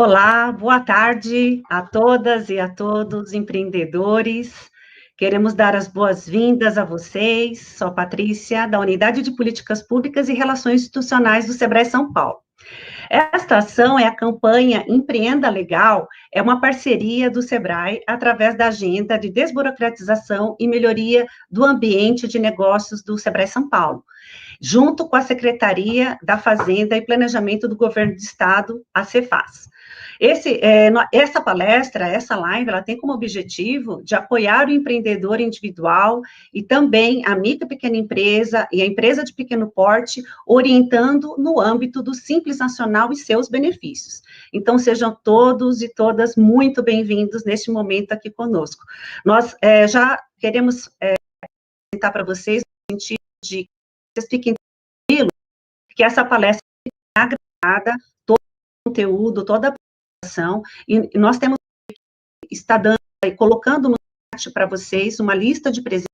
Olá, boa tarde a todas e a todos, empreendedores. Queremos dar as boas-vindas a vocês. Sou a Patrícia, da Unidade de Políticas Públicas e Relações Institucionais do Sebrae São Paulo. Esta ação é a campanha Empreenda Legal, é uma parceria do Sebrae através da agenda de desburocratização e melhoria do ambiente de negócios do Sebrae São Paulo, junto com a Secretaria da Fazenda e Planejamento do Governo do Estado, a Cefaz. Essa palestra, essa live, ela tem como objetivo de apoiar o empreendedor individual e também a micro e pequena empresa e a empresa de pequeno porte, orientando no âmbito do Simples Nacional e seus benefícios. Então, sejam todos e todas muito bem-vindos neste momento aqui conosco. Nós já queremos apresentar para vocês, no sentido de que vocês fiquem tranquilos, que essa palestra é agregada, todo o conteúdo, toda a apresentação, e nós temos está dando e colocando no chat para vocês uma lista de presença,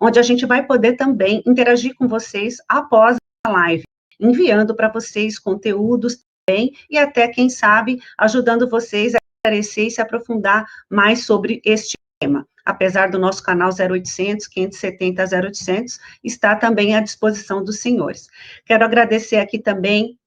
onde a gente vai poder também interagir com vocês após a live, enviando para vocês conteúdos também, e até, quem sabe, ajudando vocês a esclarecer e se aprofundar mais sobre este tema. Apesar do nosso canal 0800 570 0800, está também à disposição dos senhores. Quero agradecer aqui também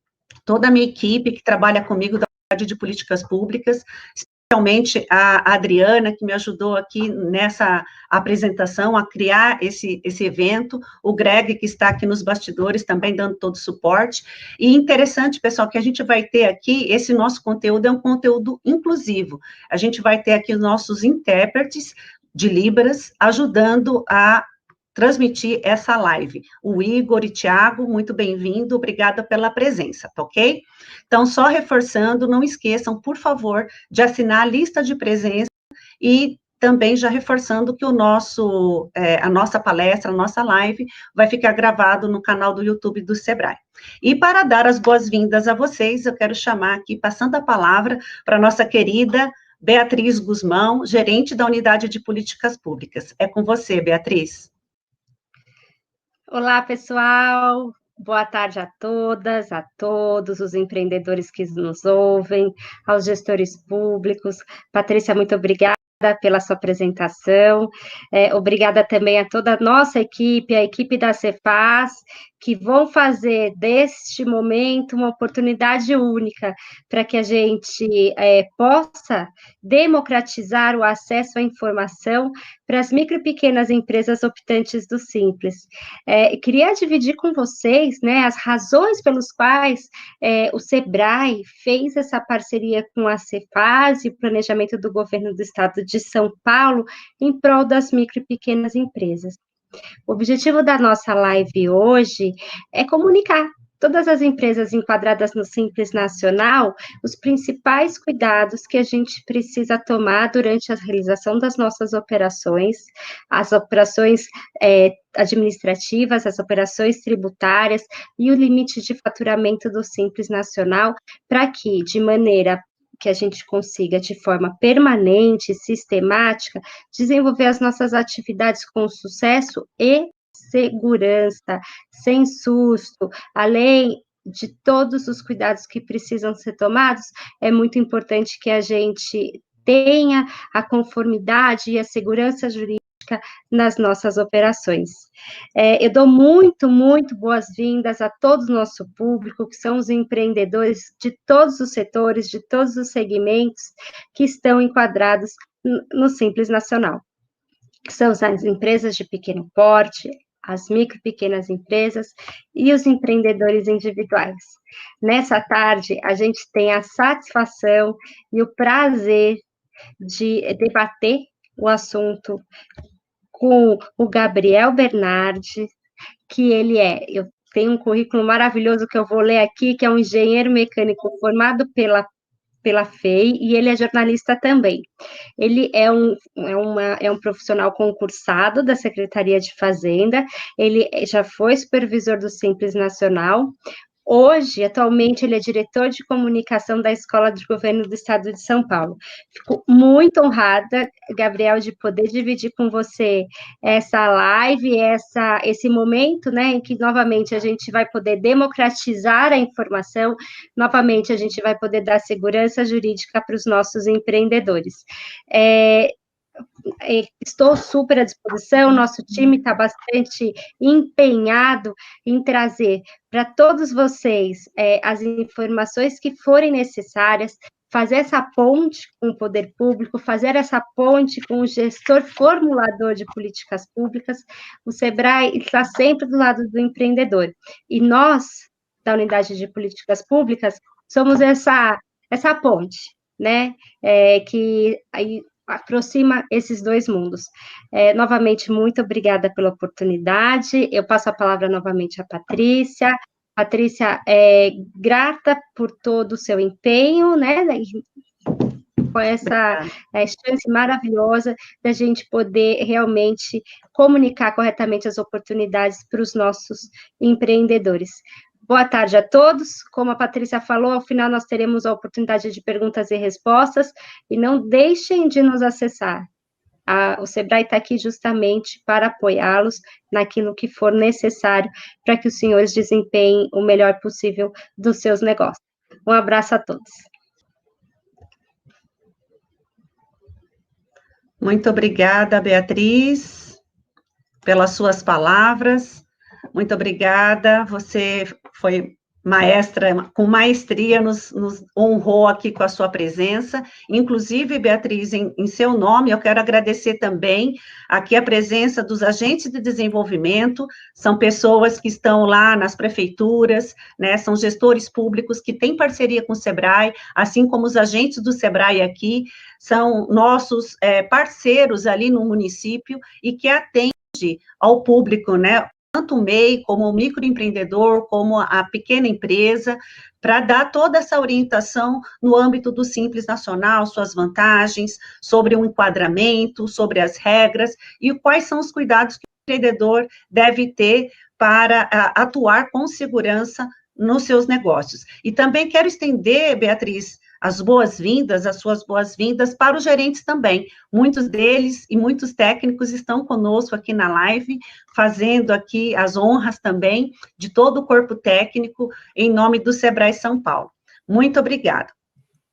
toda a minha equipe que trabalha comigo da Unidade de Políticas Públicas, especialmente a Adriana, que me ajudou aqui nessa apresentação, a criar esse evento, o Greg, que está aqui nos bastidores, também dando todo o suporte, e interessante, pessoal, que a gente vai ter aqui, esse nosso conteúdo é um conteúdo inclusivo, a gente vai ter aqui os nossos intérpretes de Libras, ajudando a transmitir essa live. O Igor e Thiago, muito bem-vindo, obrigada pela presença, tá ok? Então, só reforçando, não esqueçam, por favor, de assinar a lista de presença e também já reforçando que a nossa palestra, a nossa live, vai ficar gravado no canal do YouTube do Sebrae. E para dar as boas-vindas a vocês, eu quero chamar aqui, passando a palavra para a nossa querida Beatriz Guzmão, gerente da Unidade de Políticas Públicas. É com você, Beatriz. Olá, pessoal. Boa tarde a todas, a todos os empreendedores que nos ouvem, aos gestores públicos. Patrícia, muito obrigada pela sua apresentação. Obrigada também a toda a nossa equipe, a equipe da Cefaz, que vão fazer deste momento uma oportunidade única para que a gente possa democratizar o acesso à informação para as micro e pequenas empresas optantes do Simples. Queria dividir com vocês, né, as razões pelas quais o Sebrae fez essa parceria com a Cefaz e o planejamento do governo do estado de São Paulo em prol das micro e pequenas empresas. O objetivo da nossa live hoje é comunicar todas as empresas enquadradas no Simples Nacional os principais cuidados que a gente precisa tomar durante a realização das nossas operações, as operações administrativas, as operações tributárias e o limite de faturamento do Simples Nacional, para que, de maneira que a gente consiga, de forma permanente, sistemática, desenvolver as nossas atividades com sucesso e segurança, sem susto, além de todos os cuidados que precisam ser tomados, é muito importante que a gente tenha a conformidade e a segurança jurídica nas nossas operações. Eu dou muito boas-vindas a todo o nosso público, que são os empreendedores de todos os setores, de todos os segmentos que estão enquadrados no Simples Nacional. São as empresas de pequeno porte, as micro e pequenas empresas e os empreendedores individuais. Nessa tarde, a gente tem a satisfação e o prazer de debater o assunto com o Gabriel Bernardi, que eu tenho um currículo maravilhoso que eu vou ler aqui, que é um engenheiro mecânico formado pela FEI, e ele é jornalista também. Ele é um profissional concursado da Secretaria de Fazenda, ele já foi supervisor do Simples Nacional, Hoje, atualmente, ele é diretor de comunicação da Escola de Governo do Estado de São Paulo. Fico muito honrada, Gabriel, de poder dividir com você essa live, esse momento, né, em que, novamente, a gente vai poder democratizar a informação, novamente, a gente vai poder dar segurança jurídica para os nossos empreendedores. Estou super à disposição, nosso time está bastante empenhado em trazer para todos vocês as informações que forem necessárias, fazer essa ponte com o poder público, fazer essa ponte com o gestor formulador de políticas públicas. O Sebrae está sempre do lado do empreendedor. E nós, da Unidade de Políticas Públicas, somos essa ponte, né? Que aí aproxima esses dois mundos. Novamente, muito obrigada pela oportunidade. Eu passo a palavra novamente à Patrícia. Patrícia, grata por todo o seu empenho, né? Com essa chance maravilhosa da gente poder realmente comunicar corretamente as oportunidades para os nossos empreendedores. Boa tarde a todos. Como a Patrícia falou, ao final nós teremos a oportunidade de perguntas e respostas, e não deixem de nos acessar. O Sebrae está aqui justamente para apoiá-los naquilo que for necessário para que os senhores desempenhem o melhor possível dos seus negócios. Um abraço a todos. Muito obrigada, Beatriz, pelas suas palavras. Muito obrigada. Você foi maestra, com maestria, nos honrou aqui com a sua presença. Inclusive, Beatriz, em seu nome, eu quero agradecer também aqui a presença dos agentes de desenvolvimento, são pessoas que estão lá nas prefeituras, né, são gestores públicos que têm parceria com o Sebrae, assim como os agentes do Sebrae aqui, são nossos parceiros ali no município e que atendem ao público, né, tanto o MEI, como o microempreendedor, como a pequena empresa, para dar toda essa orientação no âmbito do Simples Nacional, suas vantagens, sobre o enquadramento, sobre as regras, e quais são os cuidados que o empreendedor deve ter para atuar com segurança nos seus negócios. E também quero estender, Beatriz, as suas boas-vindas para os gerentes também. Muitos deles e muitos técnicos estão conosco aqui na live, fazendo aqui as honras também de todo o corpo técnico, em nome do Sebrae São Paulo. Muito obrigada.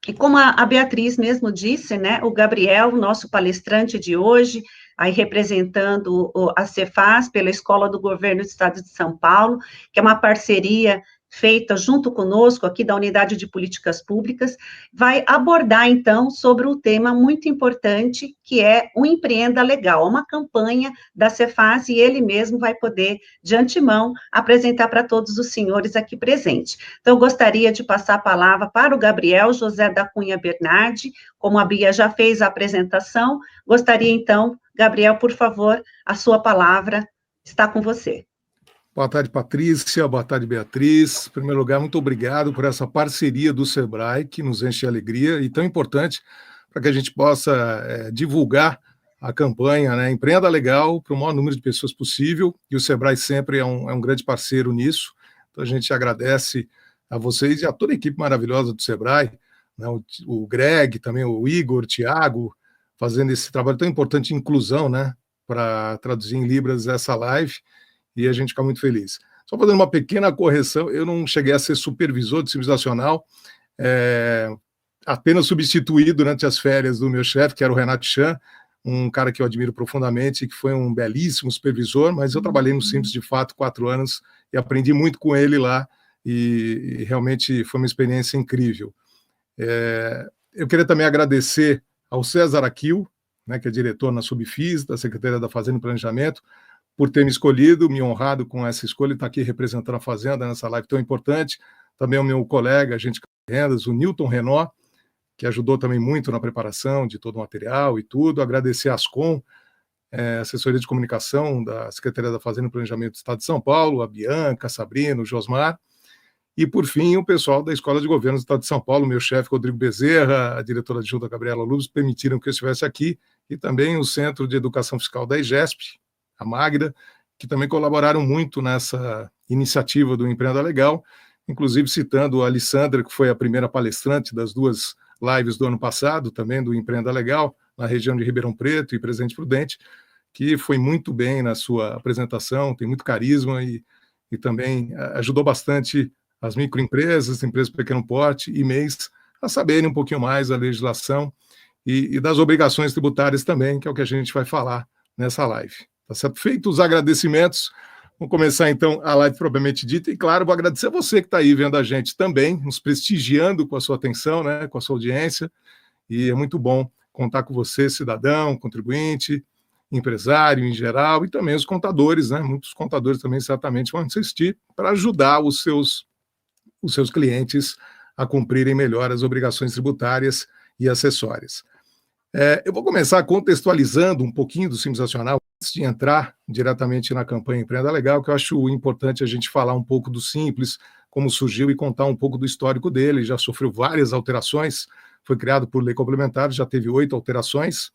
E como a Beatriz mesmo disse, né, o Gabriel, nosso palestrante de hoje, aí representando a Cefaz, pela Escola do Governo do Estado de São Paulo, que é uma parceria feita junto conosco aqui da Unidade de Políticas Públicas, vai abordar, então, sobre um tema muito importante, que é o Empreenda Legal, uma campanha da Cefaz, e ele mesmo vai poder, de antemão, apresentar para todos os senhores aqui presentes. Então, eu gostaria de passar a palavra para o Gabriel José da Cunha Bernardi, como a Bia já fez a apresentação, gostaria, então, Gabriel, por favor, a sua palavra está com você. Boa tarde, Patrícia. Boa tarde, Beatriz. Em primeiro lugar, muito obrigado por essa parceria do Sebrae, que nos enche de alegria e tão importante para que a gente possa divulgar a campanha, né, Empreenda Legal para o maior número de pessoas possível, e o Sebrae sempre é um grande parceiro nisso. Então, a gente agradece a vocês e a toda a equipe maravilhosa do Sebrae, né, o Greg, também o Igor, o Thiago, fazendo esse trabalho tão importante de inclusão, né, para traduzir em Libras essa live, e a gente fica muito feliz. Só fazendo uma pequena correção, eu não cheguei a ser supervisor de Simples Nacional, apenas substituí durante as férias do meu chefe, que era o Renato Chan, um cara que eu admiro profundamente, que foi um belíssimo supervisor, mas eu trabalhei no Simples de fato 4 anos e aprendi muito com ele lá, e realmente foi uma experiência incrível. Eu queria também agradecer ao César Aquil, né, que é diretor na Subfis, da Secretaria da Fazenda e Planejamento, por ter me escolhido, me honrado com essa escolha, e estar aqui representando a Fazenda nessa live tão importante. Também o meu colega, agente de rendas, o Newton Renó, que ajudou também muito na preparação de todo o material e tudo. Agradecer a Ascom, assessoria de comunicação da Secretaria da Fazenda e Planejamento do Estado de São Paulo, a Bianca, a Sabrina, o Josmar. E, por fim, o pessoal da Escola de Governo do Estado de São Paulo, meu chefe Rodrigo Bezerra, a diretora adjunta Gabriela Luz, permitiram que eu estivesse aqui, e também o Centro de Educação Fiscal da EGESP, a Magda, que também colaboraram muito nessa iniciativa do Empreenda Legal. inclusive citando a Alessandra, que foi a primeira palestrante das 2 lives do ano passado, também do Empreenda Legal, na região de Ribeirão Preto e Presidente Prudente, que foi muito bem na sua apresentação, tem muito carisma e também ajudou bastante as microempresas, empresas de pequeno porte e MEIs a saberem um pouquinho mais da legislação e das obrigações tributárias também, que é o que a gente vai falar nessa live. Tá certo? Feitos os agradecimentos, vamos começar então a live propriamente dita e, claro, vou agradecer a você que está aí vendo a gente também, nos prestigiando com a sua atenção, né, com a sua audiência, e é muito bom contar com você, cidadão, contribuinte, empresário em geral, e também os contadores, né? Muitos contadores também certamente vão assistir para ajudar os seus clientes a cumprirem melhor as obrigações tributárias e acessórias. Eu vou começar contextualizando um pouquinho do Simples Nacional, antes de entrar diretamente na campanha Empreenda Legal, que eu acho importante a gente falar um pouco do Simples, como surgiu e contar um pouco do histórico dele. Já sofreu várias alterações, foi criado por lei complementar, já teve 8 alterações,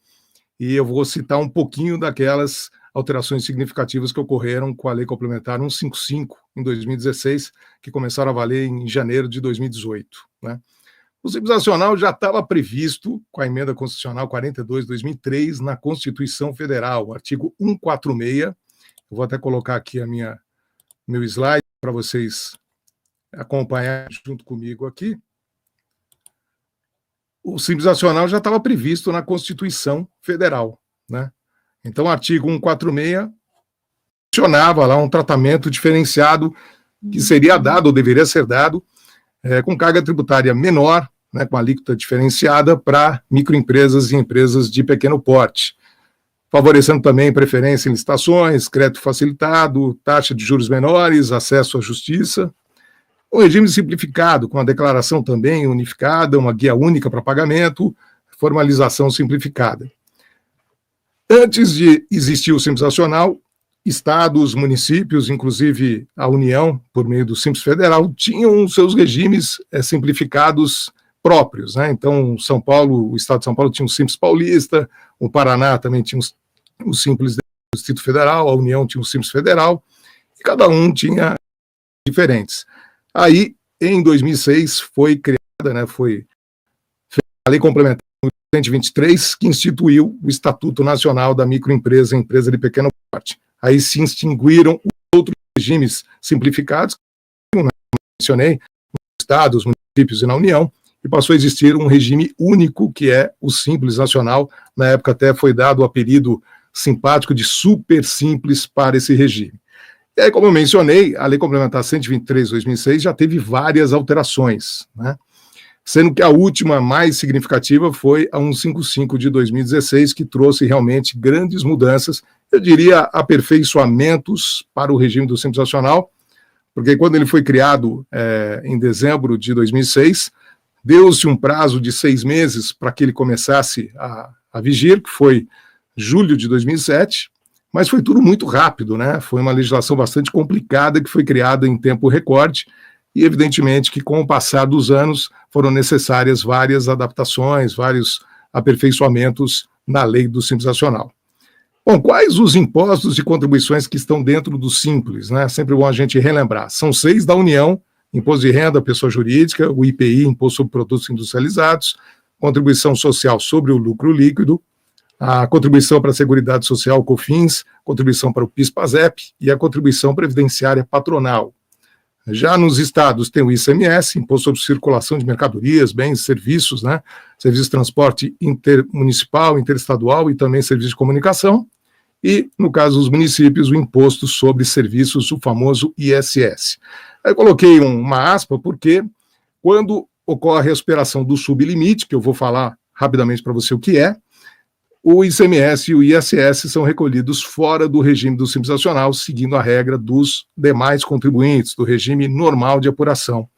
e eu vou citar um pouquinho daquelas alterações significativas que ocorreram com a Lei Complementar 155, em 2016, que começaram a valer em janeiro de 2018. Né? O Simples Nacional já estava previsto com a Emenda Constitucional 42 de 2003 na Constituição Federal, o artigo 146. Eu vou até colocar aqui meu slide para vocês acompanharem junto comigo aqui. O Simples Nacional já estava previsto na Constituição Federal, né? Então, o artigo 146 mencionava lá um tratamento diferenciado que seria dado, ou deveria ser dado, com carga tributária menor, né, com alíquota diferenciada para microempresas e empresas de pequeno porte, favorecendo também preferência em licitações, crédito facilitado, taxa de juros menores, acesso à justiça. Um regime simplificado, com a declaração também unificada, uma guia única para pagamento, formalização simplificada. Antes de existir o Simples Nacional, estados, municípios, inclusive a União, por meio do Simples Federal, tinham seus regimes simplificados próprios, né? Então, São Paulo, o estado de São Paulo tinha o Simples Paulista, o Paraná também tinha o Simples do Distrito Federal, a União tinha o Simples Federal, e cada um tinha diferentes. Aí, em 2006, foi criada, né, foi feita a Lei Complementar 123, que instituiu o Estatuto Nacional da Microempresa e Empresa de Pequeno Porte. Aí se extinguiram os outros regimes simplificados, que eu mencionei, nos estados, municípios e na União, e passou a existir um regime único, que é o Simples Nacional. Na época até foi dado o apelido simpático de Super Simples para esse regime. E aí, como eu mencionei, a Lei Complementar 123 de 2006 já teve várias alterações, né? Sendo que a última mais significativa foi a 155 de 2016, que trouxe realmente grandes mudanças, eu diria aperfeiçoamentos para o regime do Simples Nacional, porque quando ele foi criado em dezembro de 2006, deu-se um prazo de 6 meses para que ele começasse a vigir, que foi julho de 2007, mas foi tudo muito rápido, né? Foi uma legislação bastante complicada que foi criada em tempo recorde, e evidentemente que com o passar dos anos foram necessárias várias adaptações, vários aperfeiçoamentos na lei do Simples Nacional. Bom, quais os impostos e contribuições que estão dentro do Simples, né? Sempre bom a gente relembrar. São 6 da União: Imposto de Renda, Pessoa Jurídica, o IPI, Imposto sobre Produtos Industrializados, Contribuição Social sobre o Lucro Líquido, a Contribuição para a Seguridade Social, COFINS, Contribuição para o PIS/PASEP e a Contribuição Previdenciária Patronal. Já nos estados tem o ICMS, Imposto sobre Circulação de Mercadorias, Bens e Serviços, né? Serviço de transporte intermunicipal, interestadual e também serviço de comunicação. E, no caso dos municípios, o Imposto sobre Serviços, o famoso ISS. Aí eu coloquei uma aspa porque quando ocorre a superação do sublimite, que eu vou falar rapidamente para você o que é, o ICMS e o ISS são recolhidos fora do regime do Simples Nacional, seguindo a regra dos demais contribuintes, do regime normal de apuração,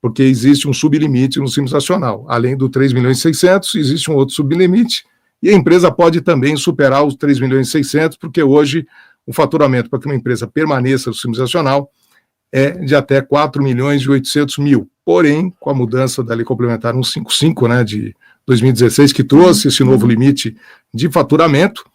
porque existe um sublimite no Simples Nacional. Além do 3.600.000, existe um outro sublimite, e a empresa pode também superar os 3.600.000, porque hoje o faturamento para que uma empresa permaneça no Simples Nacional é de até 4.800.000. Porém, com a mudança da Lei Complementar 155, né, de 2016, que trouxe esse novo limite de faturamento,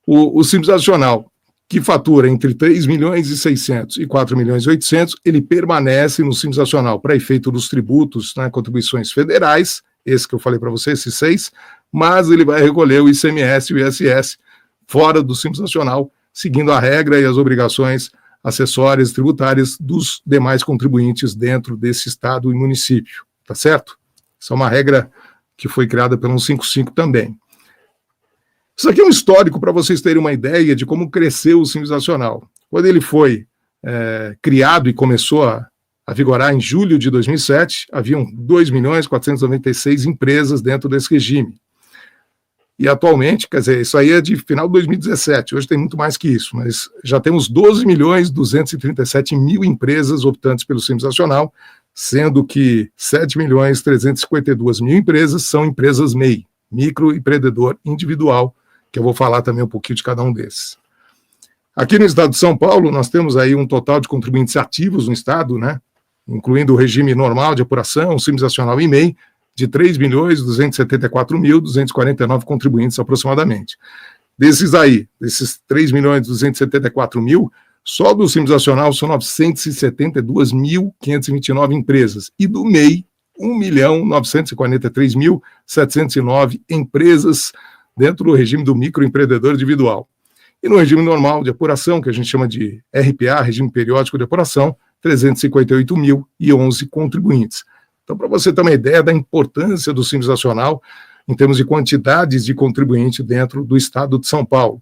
o Simples Nacional, que fatura entre 3 milhões e 600 e 4 milhões e 800, ele permanece no Simples Nacional para efeito dos tributos, né, contribuições federais, esse que eu falei para você, esses 6, mas ele vai recolher o ICMS e o ISS fora do Simples Nacional, seguindo a regra e as obrigações acessórias tributárias dos demais contribuintes dentro desse estado e município, tá certo? Essa é uma regra que foi criada pelo 155 também. Isso aqui é um histórico para vocês terem uma ideia de como cresceu o Simples Nacional. Quando ele foi criado e começou a vigorar em julho de 2007, haviam 2.496.000 empresas dentro desse regime. E atualmente, quer dizer, isso aí é de final de 2017, hoje tem muito mais que isso, mas já temos 12.237.000 empresas optantes pelo Simples Nacional, sendo que 7.352.000 empresas são empresas MEI, microempreendedor individual, que eu vou falar também um pouquinho de cada um desses. Aqui no estado de São Paulo, nós temos aí um total de contribuintes ativos no estado, né, incluindo o regime normal de apuração, o Simples Nacional e MEI, de 3.274.249 contribuintes aproximadamente. Desses 3.274.000, só do Simples Nacional são 972.529 empresas, e do MEI, 1.943.709 empresas dentro do regime do microempreendedor individual. E no regime normal de apuração, que a gente chama de RPA, regime periódico de apuração, 358.011 contribuintes. Então, para você ter uma ideia da importância do Simples Nacional em termos de quantidades de contribuinte dentro do estado de São Paulo.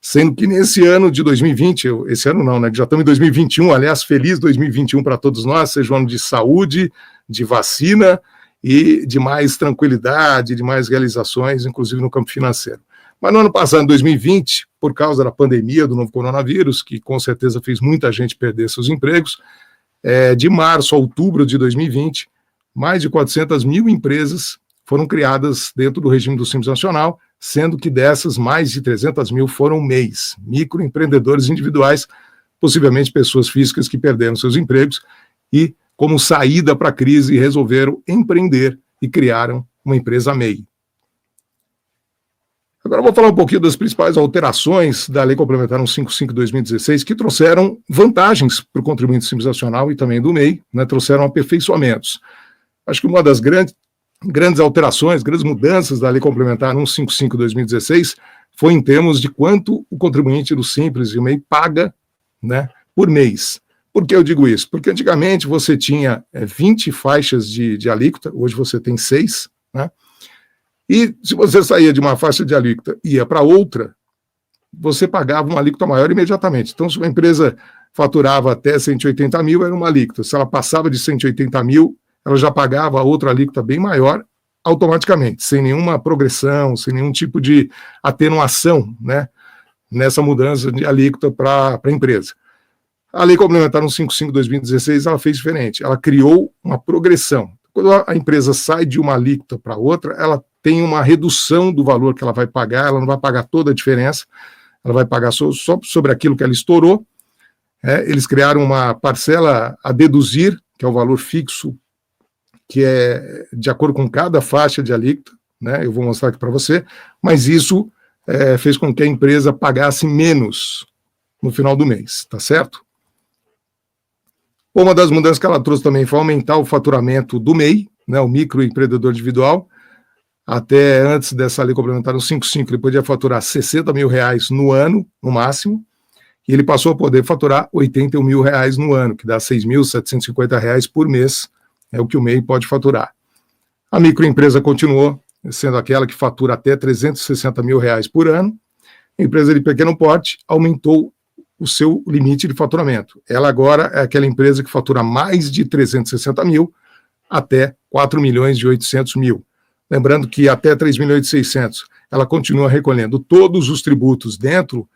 Sendo que nesse ano de 2020, esse ano não, né, já estamos em 2021, aliás, feliz 2021 para todos nós, seja um ano de saúde, de vacina e de mais tranquilidade, de mais realizações, inclusive no campo financeiro. Mas no ano passado, em 2020, por causa da pandemia do novo coronavírus, que com certeza fez muita gente perder seus empregos, de março a outubro de 2020, mais de 400.000 empresas foram criadas dentro do regime do Simples Nacional, sendo que dessas, mais de 300.000 foram MEIs, microempreendedores individuais, possivelmente pessoas físicas que perderam seus empregos e, como saída para a crise, resolveram empreender e criaram uma empresa MEI. Agora eu vou falar um pouquinho das principais alterações da Lei Complementar 155/2016 que trouxeram vantagens para o contribuinte Simples Nacional e também do MEI, né, trouxeram aperfeiçoamentos. Acho que uma das grandes alterações, grandes mudanças da Lei Complementar 155/2016 foi em termos de quanto o contribuinte do Simples e o MEI paga, né, por mês. Por que eu digo isso? Porque antigamente você tinha 20 faixas de alíquota, hoje você tem 6, né? E se você saía de uma faixa de alíquota e ia para outra, você pagava uma alíquota maior imediatamente. Então, se uma empresa faturava até 180.000, era uma alíquota. Se ela passava de 180.000, ela já pagava outra alíquota bem maior automaticamente, sem nenhuma progressão, sem nenhum tipo de atenuação, né, nessa mudança de alíquota para a empresa. A Lei Complementar 155/2016, ela fez diferente, ela criou uma progressão. Quando a empresa sai de uma alíquota para outra, ela tem uma redução do valor que ela vai pagar, ela não vai pagar toda a diferença, ela vai pagar só sobre aquilo que ela estourou. Eles criaram uma parcela a deduzir, que é o valor fixo, que é de acordo com cada faixa de alíquota, né? Eu vou mostrar aqui para você, mas isso fez com que a empresa pagasse menos no final do mês, tá certo? Uma das mudanças que ela trouxe também foi aumentar o faturamento do MEI, né, o microempreendedor individual. Até antes dessa Lei Complementar 155, ele podia faturar R$60.000 no ano, no máximo, e ele passou a poder faturar R$81.000 no ano, que dá R$6.750 por mês, é o que o MEI pode faturar. A microempresa continuou sendo aquela que fatura até R$360.000 por ano. A empresa de pequeno porte aumentou o seu limite de faturamento. Ela agora é aquela empresa que fatura mais de 360.000 até 4.800.000. Lembrando que até 3.600.000 ela continua recolhendo todos os tributos dentro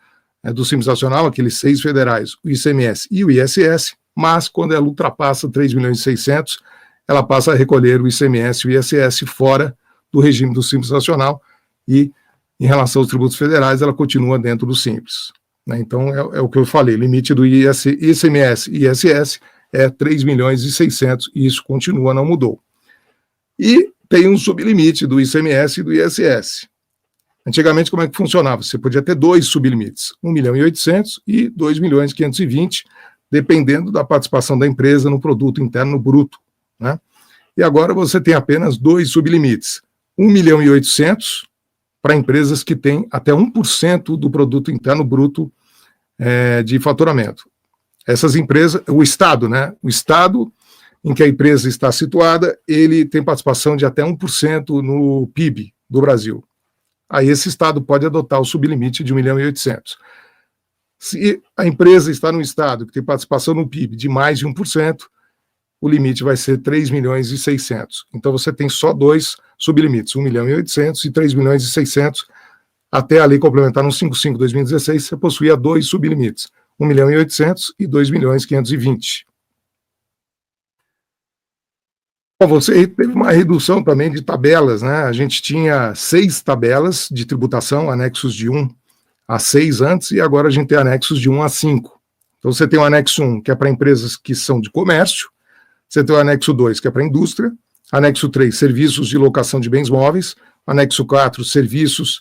do Simples Nacional, aqueles 6 federais, o ICMS e o ISS, mas quando ela ultrapassa 3.600.000, ela passa a recolher o ICMS e o ISS fora do regime do Simples Nacional e, em relação aos tributos federais, ela continua dentro do Simples. Então, é o que eu falei, limite do ICMS e ISS é 3.600.000 e isso continua, não mudou. E tem um sublimite do ICMS e do ISS. Antigamente, como é que funcionava? Você podia ter 2 sublimites, 1.800.000 e 2.520.000, dependendo da participação da empresa no produto interno bruto, né? E agora você tem apenas 2 sublimites, 1.800.000 para empresas que têm até 1% do produto interno bruto de faturamento. Essas empresas, o Estado, né? O Estado em que a empresa está situada, ele tem participação de até 1% no PIB do Brasil. Aí esse Estado pode adotar o sublimite de 1.800.000. Se a empresa está no Estado que tem participação no PIB de mais de 1%, o limite vai ser 3.600.000. Então você tem só 2 sublimites, 1.800.000 e 3.600.000. Até a lei complementar no 55/2016, você possuía 2 sublimites, 1.800.000 e 2.520.000. Bom, você teve uma redução também de tabelas, né? A gente tinha 6 tabelas de tributação, anexos de 1 a 6 antes, e agora a gente tem anexos de 1 a 5. Então você tem o anexo 1, que é para empresas que são de comércio, você tem o anexo 2, que é para indústria, anexo 3, serviços de locação de bens móveis, anexo 4, serviços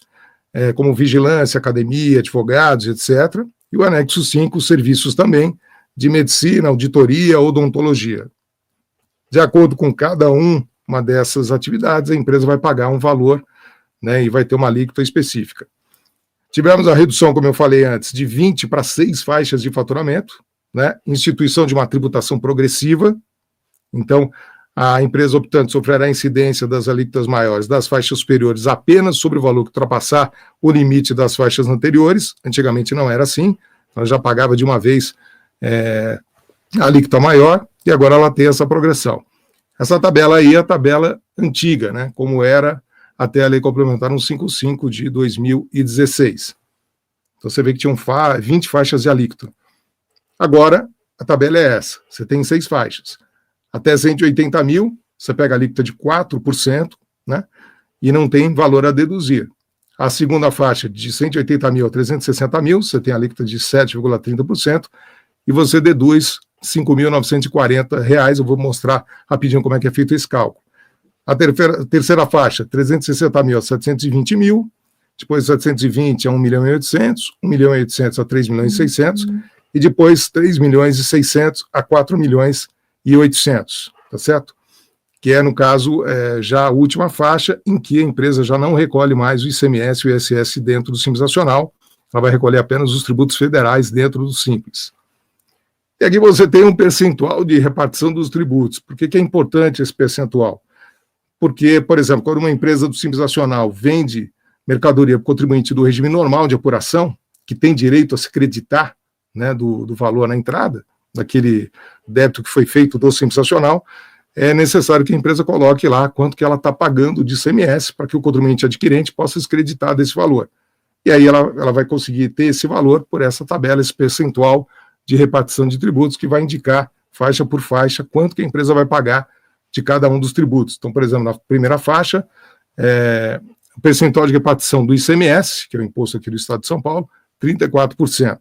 como vigilância, academia, advogados, etc. E o anexo 5, serviços também de medicina, auditoria, odontologia. De acordo com cada uma dessas atividades, a empresa vai pagar um valor, né, e vai ter uma alíquota específica. Tivemos a redução, como eu falei antes, de 20 para 6 faixas de faturamento, né, instituição de uma tributação progressiva. Então, a empresa optante sofrerá incidência das alíquotas maiores das faixas superiores apenas sobre o valor que ultrapassar o limite das faixas anteriores. Antigamente não era assim, ela já pagava de uma vez a alíquota maior, e agora ela tem essa progressão. Essa tabela aí é a tabela antiga, né, como era até a Lei Complementar 155 de 2016. Então você vê que tinham 20 faixas de alíquota. Agora, a tabela é essa, você tem 6 faixas. Até 180 mil, você pega a alíquota de 4%, né, e não tem valor a deduzir. A segunda faixa, de 180 mil a 360 mil, você tem a alíquota de 7,30%, e você deduz R$ 5.940. Eu vou mostrar rapidinho como é que é feito esse cálculo. A terceira faixa, 360 mil a 720 mil, depois 720 a 1.800.000, 1.800.000 a 3.600.000, e depois 3.600.000 a 4.800.000, tá certo? Que é, no caso, já a última faixa em que a empresa já não recolhe mais o ICMS e o ISS dentro do Simples Nacional, ela vai recolher apenas os tributos federais dentro do Simples. E aqui você tem um percentual de repartição dos tributos. Por que é importante esse percentual? Porque, por exemplo, quando uma empresa do Simples Nacional vende mercadoria para o contribuinte do regime normal de apuração, que tem direito a se creditar, né, do valor na entrada, daquele débito que foi feito do Simples Nacional, é necessário que a empresa coloque lá quanto que ela está pagando de ICMS para que o contribuinte adquirente possa se creditar desse valor. E aí ela vai conseguir ter esse valor por essa tabela, esse percentual de repartição de tributos, que vai indicar, faixa por faixa, quanto que a empresa vai pagar de cada um dos tributos. Então, por exemplo, na primeira faixa, o percentual de repartição do ICMS, que é o imposto aqui do Estado de São Paulo, 34%.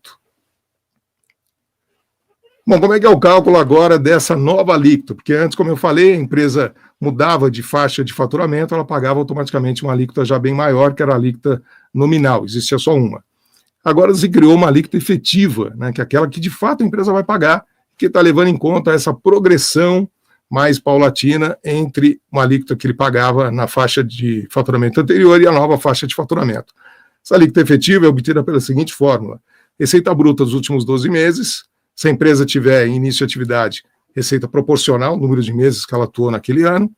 Bom, como é que é o cálculo agora dessa nova alíquota? Porque antes, como eu falei, a empresa mudava de faixa de faturamento, ela pagava automaticamente uma alíquota já bem maior, que era a alíquota nominal, existia só uma. Agora se criou uma alíquota efetiva, né, que é aquela que de fato a empresa vai pagar, que está levando em conta essa progressão mais paulatina entre uma alíquota que ele pagava na faixa de faturamento anterior e a nova faixa de faturamento. Essa alíquota efetiva é obtida pela seguinte fórmula: receita bruta dos últimos 12 meses, se a empresa tiver em início de atividade, receita proporcional, número de meses que ela atuou naquele ano,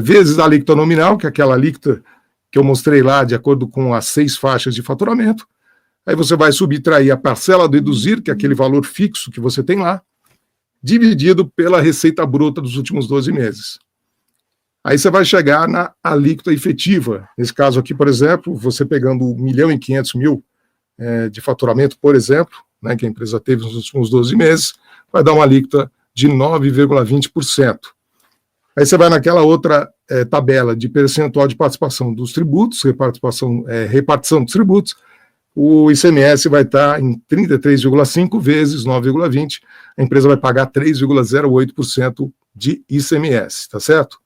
vezes a alíquota nominal, que é aquela alíquota que eu mostrei lá, de acordo com as 6 faixas de faturamento. Aí você vai subtrair a parcela a deduzir, que é aquele valor fixo que você tem lá, dividido pela receita bruta dos últimos 12 meses. Aí você vai chegar na alíquota efetiva. Nesse caso aqui, por exemplo, você pegando 1.500.000 de faturamento, por exemplo, né, que a empresa teve nos últimos 12 meses, vai dar uma alíquota de 9,20%. Aí você vai naquela outra tabela de percentual de participação dos tributos, repartição dos tributos, o ICMS vai estar em 33,5 vezes 9,20, a empresa vai pagar 3,08% de ICMS, tá certo?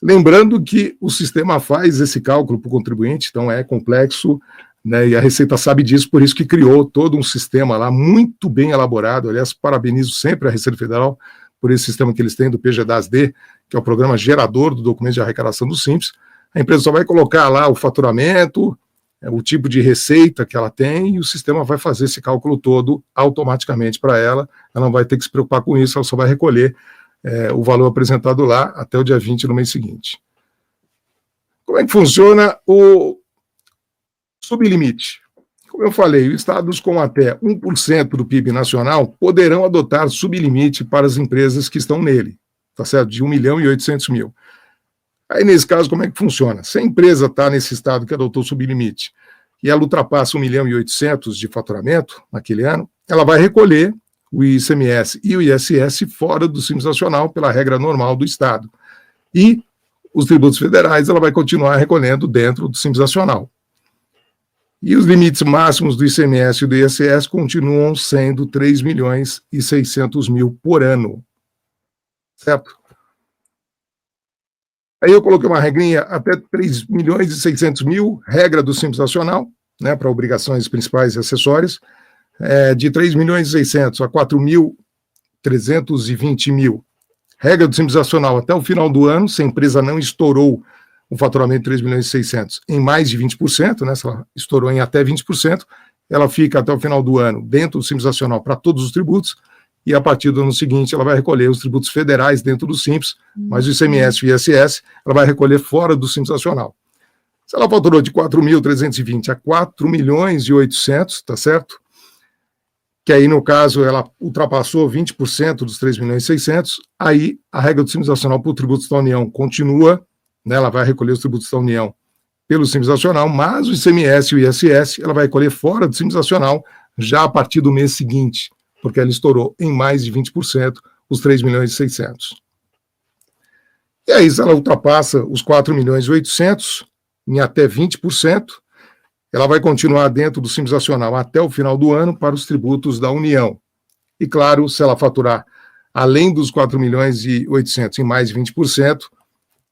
Lembrando que o sistema faz esse cálculo para o contribuinte, então é complexo, né, e a Receita sabe disso, por isso que criou todo um sistema lá muito bem elaborado. Aliás, parabenizo sempre a Receita Federal por esse sistema que eles têm do PGDAS-D, que é o programa gerador do documento de arrecadação do Simples. A empresa só vai colocar lá o faturamento, o tipo de receita que ela tem, e o sistema vai fazer esse cálculo todo automaticamente para ela. Ela não vai ter que se preocupar com isso, ela só vai recolher o valor apresentado lá até o dia 20 no mês seguinte. Como é que funciona o sublimite? Como eu falei, estados com até 1% do PIB nacional poderão adotar sublimite para as empresas que estão nele, tá certo? De 1.800.000. Aí, nesse caso, como é que funciona? Se a empresa está nesse estado que adotou sublimite e ela ultrapassa 1.800.000 de faturamento naquele ano, ela vai recolher o ICMS e o ISS fora do Simples Nacional pela regra normal do estado. E os tributos federais ela vai continuar recolhendo dentro do Simples Nacional. E os limites máximos do ICMS e do ISS continuam sendo 3.600.000 por ano. Certo? Aí eu coloquei uma regrinha até 3.600.000, regra do Simples Nacional, né, para obrigações principais e acessórias, de 3.600.000 a 4.320.000. Regra do Simples Nacional até o final do ano, se a empresa não estourou o faturamento de 3.600.000 em mais de 20%, né, se ela estourou em até 20%, ela fica até o final do ano dentro do Simples Nacional para todos os tributos, e a partir do ano seguinte ela vai recolher os tributos federais dentro do Simples, mas o ICMS e o ISS ela vai recolher fora do Simples Nacional. Se ela faturou de 4.320 a 4.800.000, tá certo? Que aí, no caso, ela ultrapassou 20% dos 3.600.000, aí a regra do Simples Nacional para o tributos da União continua, né, ela vai recolher os tributos da União pelo Simples Nacional, mas o ICMS e o ISS ela vai recolher fora do Simples Nacional já a partir do mês seguinte, porque ela estourou em mais de 20% os 3.600.000. E aí, se ela ultrapassa os 4.800.000 em até 20%, ela vai continuar dentro do Simples Nacional até o final do ano para os tributos da União. E, claro, se ela faturar além dos 4.800.000 em mais de 20%,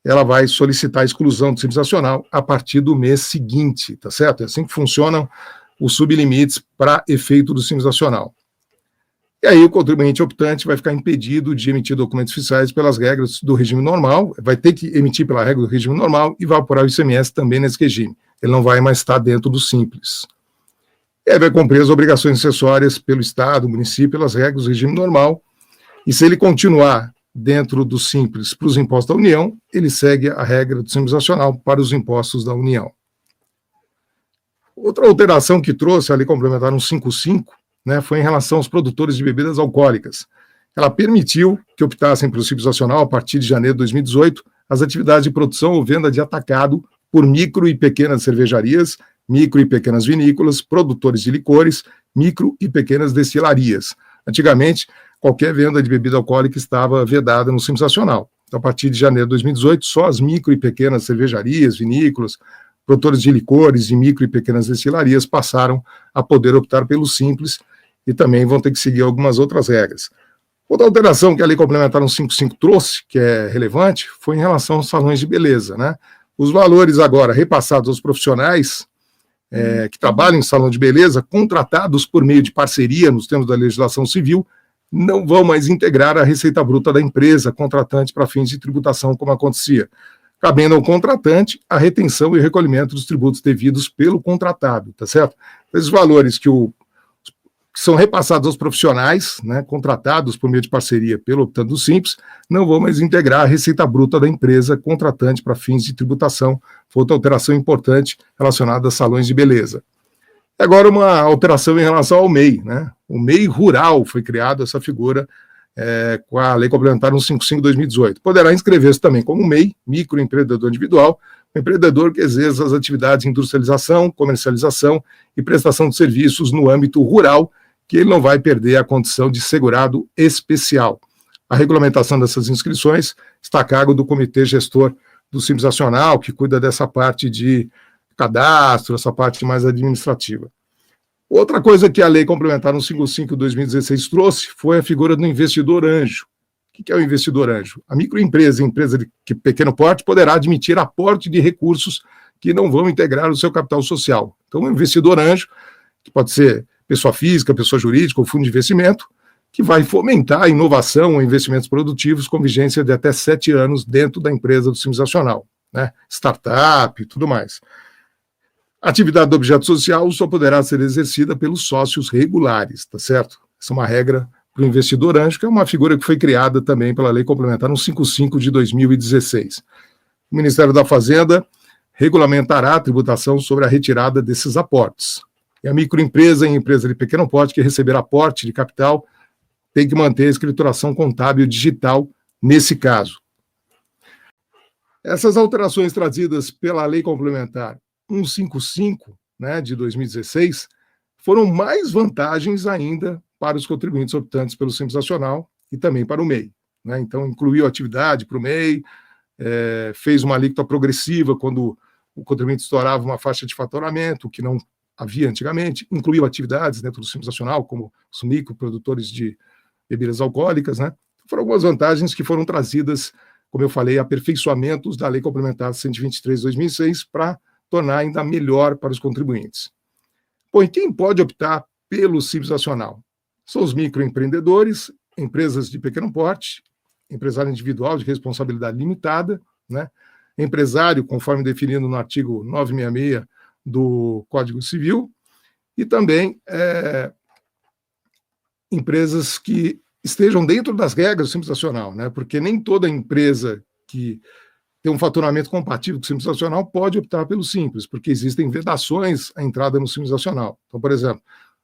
ela vai solicitar a exclusão do Simples Nacional a partir do mês seguinte, tá certo? É assim que funcionam os sublimites para efeito do Simples Nacional. E aí o contribuinte optante vai ficar impedido de emitir documentos fiscais pelas regras do regime normal, vai ter que emitir pela regra do regime normal e vai apurar o ICMS também nesse regime. Ele não vai mais estar dentro do Simples. E aí vai cumprir as obrigações acessórias pelo Estado, município, pelas regras do regime normal, e se ele continuar dentro do Simples para os impostos da União, ele segue a regra do Simples Nacional para os impostos da União. Outra alteração que trouxe a Lei Complementar 155, né, foi em relação aos produtores de bebidas alcoólicas. Ela permitiu que optassem pelo Simples Nacional, a partir de janeiro de 2018, as atividades de produção ou venda de atacado por micro e pequenas cervejarias, micro e pequenas vinícolas, produtores de licores, micro e pequenas destilarias. Antigamente, qualquer venda de bebida alcoólica estava vedada no Simples Nacional. Então, a partir de janeiro de 2018, só as micro e pequenas cervejarias, vinícolas, produtores de licores e micro e pequenas destilarias passaram a poder optar pelo Simples e também vão ter que seguir algumas outras regras. Outra alteração que a Lei Complementar 155 trouxe, que é relevante, foi em relação aos salões de beleza, né? Os valores agora repassados aos profissionais que trabalham em salão de beleza, contratados por meio de parceria nos termos da legislação civil, não vão mais integrar a receita bruta da empresa contratante para fins de tributação, como acontecia, cabendo ao contratante a retenção e recolhimento dos tributos devidos pelo contratado, tá certo? Esses valores que são repassados aos profissionais, né, contratados por meio de parceria pelo optante do Simples, não vão mais integrar a receita bruta da empresa contratante para fins de tributação. Foi outra alteração importante relacionada a salões de beleza. E agora uma alteração em relação ao MEI, né? O MEI rural foi criado, essa figura, com a Lei Complementar 155/2018. Poderá inscrever-se também como MEI, microempreendedor individual, um empreendedor que exerça as atividades de industrialização, comercialização e prestação de serviços no âmbito rural, que ele não vai perder a condição de segurado especial. A regulamentação dessas inscrições está a cargo do Comitê Gestor do Simples Nacional, que cuida dessa parte de cadastro, essa parte mais administrativa. Outra coisa que a Lei Complementar 155/2016 trouxe foi a figura do investidor anjo, O que é o investidor anjo? A microempresa, empresa de pequeno porte, poderá admitir aporte de recursos que não vão integrar o seu capital social. Então, o investidor anjo, que pode ser pessoa física, pessoa jurídica ou fundo de investimento, que vai fomentar a inovação ou investimentos produtivos com vigência de até 7 anos dentro da empresa do Simples Nacional, né? Startup e tudo mais. A atividade do objeto social só poderá ser exercida pelos sócios regulares, tá certo? Essa é uma regra para o investidor anjo, que é uma figura que foi criada também pela Lei Complementar 155 de 2016. O Ministério da Fazenda regulamentará a tributação sobre a retirada desses aportes. E a microempresa e empresa de pequeno porte que receber aporte de capital tem que manter a escrituração contábil digital nesse caso. Essas alterações trazidas pela Lei Complementar 155, né, de 2016, foram mais vantagens ainda para os contribuintes optantes pelo Simples Nacional e também para o MEI, né? Então, incluiu atividade para o MEI, fez uma alíquota progressiva quando o contribuinte estourava uma faixa de faturamento, que não havia antigamente, incluiu atividades dentro do Simples Nacional, como os microprodutores de bebidas alcoólicas, né? Foram algumas vantagens que foram trazidas, como eu falei, aperfeiçoamentos da Lei Complementar 123 de 2006 para tornar ainda melhor para os contribuintes. Bom, e quem pode optar pelo Simples Nacional? São os microempreendedores, empresas de pequeno porte, empresário individual de responsabilidade limitada, né? Empresário, conforme definido no artigo 966 do Código Civil, e também empresas que estejam dentro das regras do Simples Nacional, né? Porque nem toda empresa que tem um faturamento compatível com o Simples Nacional pode optar pelo Simples, porque existem vedações à entrada no Simples Nacional. Então, por exemplo,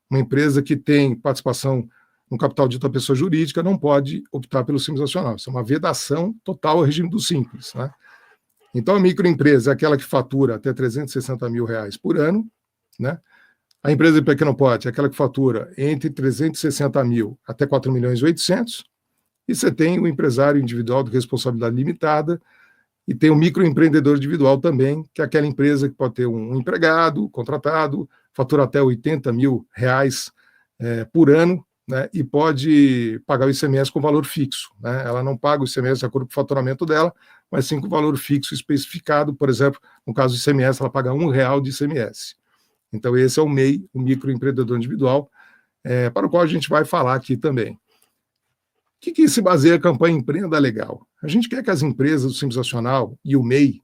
uma empresa que tem participação no capital de outra pessoa jurídica não pode optar pelo Simples Nacional. Isso é uma vedação total ao regime do Simples, né? Então, a microempresa é aquela que fatura até R$360 mil por ano, né? A empresa de pequeno porte é aquela que fatura entre 360 mil até 4.800.000, e você tem o empresário individual de responsabilidade limitada, e tem o microempreendedor individual também, que é aquela empresa que pode ter um empregado, contratado, fatura até R$80 mil por ano, né, e pode pagar o ICMS com valor fixo, né? Ela não paga o ICMS de acordo com o faturamento dela, mas sim com valor fixo especificado. Por exemplo, no caso do ICMS, ela paga R$1 de ICMS. Então, esse é o MEI, o microempreendedor individual, para o qual a gente vai falar aqui também. O que se baseia a campanha Empreenda Legal? A gente quer que as empresas do Simples Nacional e o MEI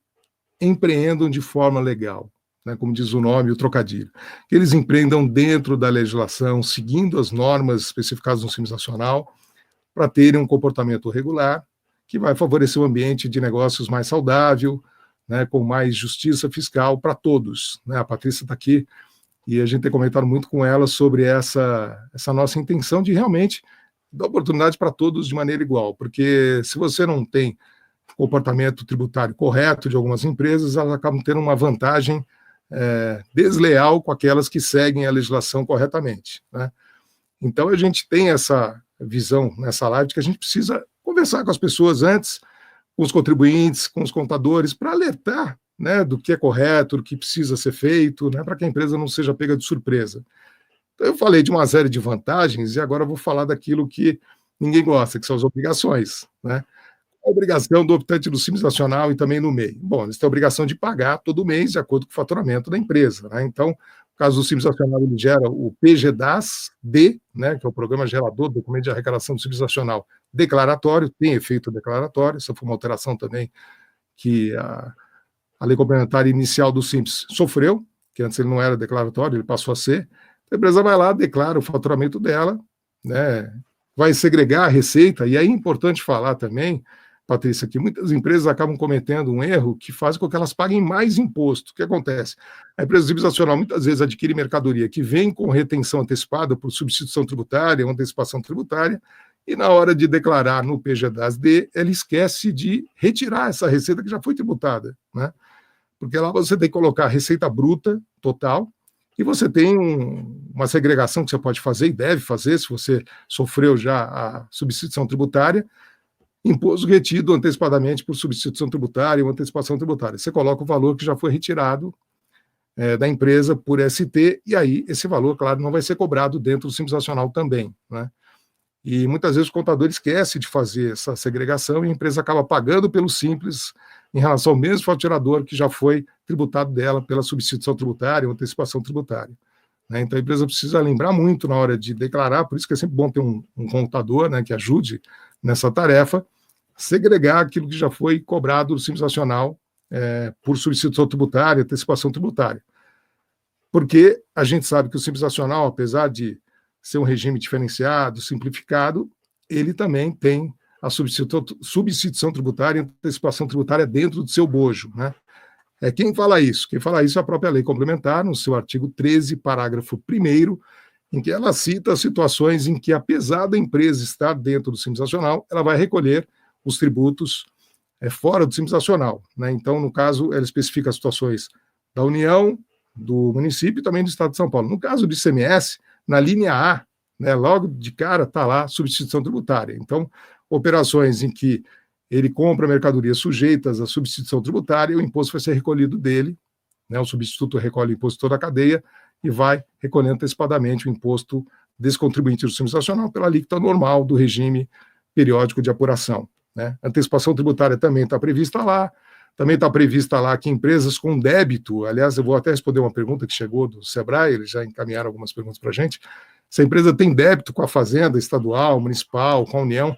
empreendam de forma legal, né, como diz o nome, o trocadilho. Que eles empreendam dentro da legislação, seguindo as normas especificadas no Simples Nacional, para terem um comportamento regular, que vai favorecer um ambiente de negócios mais saudável, né, com mais justiça fiscal para todos, né? A Patrícia está aqui e a gente tem comentado muito com ela sobre essa nossa intenção de realmente dar oportunidade para todos de maneira igual, porque se você não tem comportamento tributário correto de algumas empresas, elas acabam tendo uma vantagem desleal com aquelas que seguem a legislação corretamente, né? Então a gente tem essa visão nessa live de que a gente precisa conversar com as pessoas antes, com os contribuintes, com os contadores, para alertar, né, do que é correto, do que precisa ser feito, né, para que a empresa não seja pega de surpresa. Então, eu falei de uma série de vantagens e agora eu vou falar daquilo que ninguém gosta, que são as obrigações, né? A obrigação do optante do Simples Nacional e também no MEI. Bom, eles têm a obrigação de pagar todo mês de acordo com o faturamento da empresa, né? Então, no caso do Simples Nacional, ele gera o PGDAS-D, né, que é o Programa Gerador do Documento de Arrecadação do Simples Nacional declaratório, tem efeito declaratório. Essa foi uma alteração também que a lei complementar inicial do Simples sofreu, que antes ele não era declaratório, ele passou a ser. A empresa vai lá, declara o faturamento dela, né, vai segregar a receita, e aí é importante falar também, Patrícia, que muitas empresas acabam cometendo um erro que faz com que elas paguem mais imposto. O que acontece? A empresa Simples Nacional muitas vezes adquire mercadoria que vem com retenção antecipada por substituição tributária ou antecipação tributária, e na hora de declarar no PGDAS-D, ela esquece de retirar essa receita que já foi tributada, né? Porque lá você tem que colocar a receita bruta total, e você tem uma segregação que você pode fazer e deve fazer, se você sofreu já a substituição tributária, imposto retido antecipadamente por substituição tributária ou antecipação tributária. Você coloca o valor que já foi retirado da empresa por ST, e aí esse valor, claro, não vai ser cobrado dentro do Simples Nacional também, né? E muitas vezes o contador esquece de fazer essa segregação e a empresa acaba pagando pelo simples em relação ao mesmo faturador que já foi tributado dela pela substituição tributária ou antecipação tributária. Né? Então a empresa precisa lembrar muito na hora de declarar, por isso que é sempre bom ter um contador, né, que ajude nessa tarefa, segregar aquilo que já foi cobrado do Simples Nacional por substituição tributária, antecipação tributária. Porque a gente sabe que o Simples Nacional, apesar de ser um regime diferenciado, simplificado, ele também tem a substituição tributária e antecipação tributária dentro do seu bojo, né? Quem fala isso? Quem fala isso é a própria lei complementar, no seu artigo 13, parágrafo 1º, em que ela cita situações em que, apesar da empresa estar dentro do Simples Nacional, ela vai recolher os tributos fora do Simples Nacional, né? Então, no caso, ela especifica as situações da União, do município e também do Estado de São Paulo. No caso do ICMS, na linha A, né, logo de cara está lá substituição tributária. Então, operações em que ele compra mercadorias sujeitas à substituição tributária, o imposto vai ser recolhido dele, né, o substituto recolhe o imposto de toda a cadeia e vai recolhendo antecipadamente o imposto desse contribuinte do Simples Nacional pela alíquota normal do regime periódico de apuração. Né? A antecipação tributária também está prevista lá. Também está prevista lá que empresas com débito, aliás, eu vou até responder uma pergunta que chegou do Sebrae, eles já encaminharam algumas perguntas para a gente, se a empresa tem débito com a Fazenda estadual, municipal, com a União,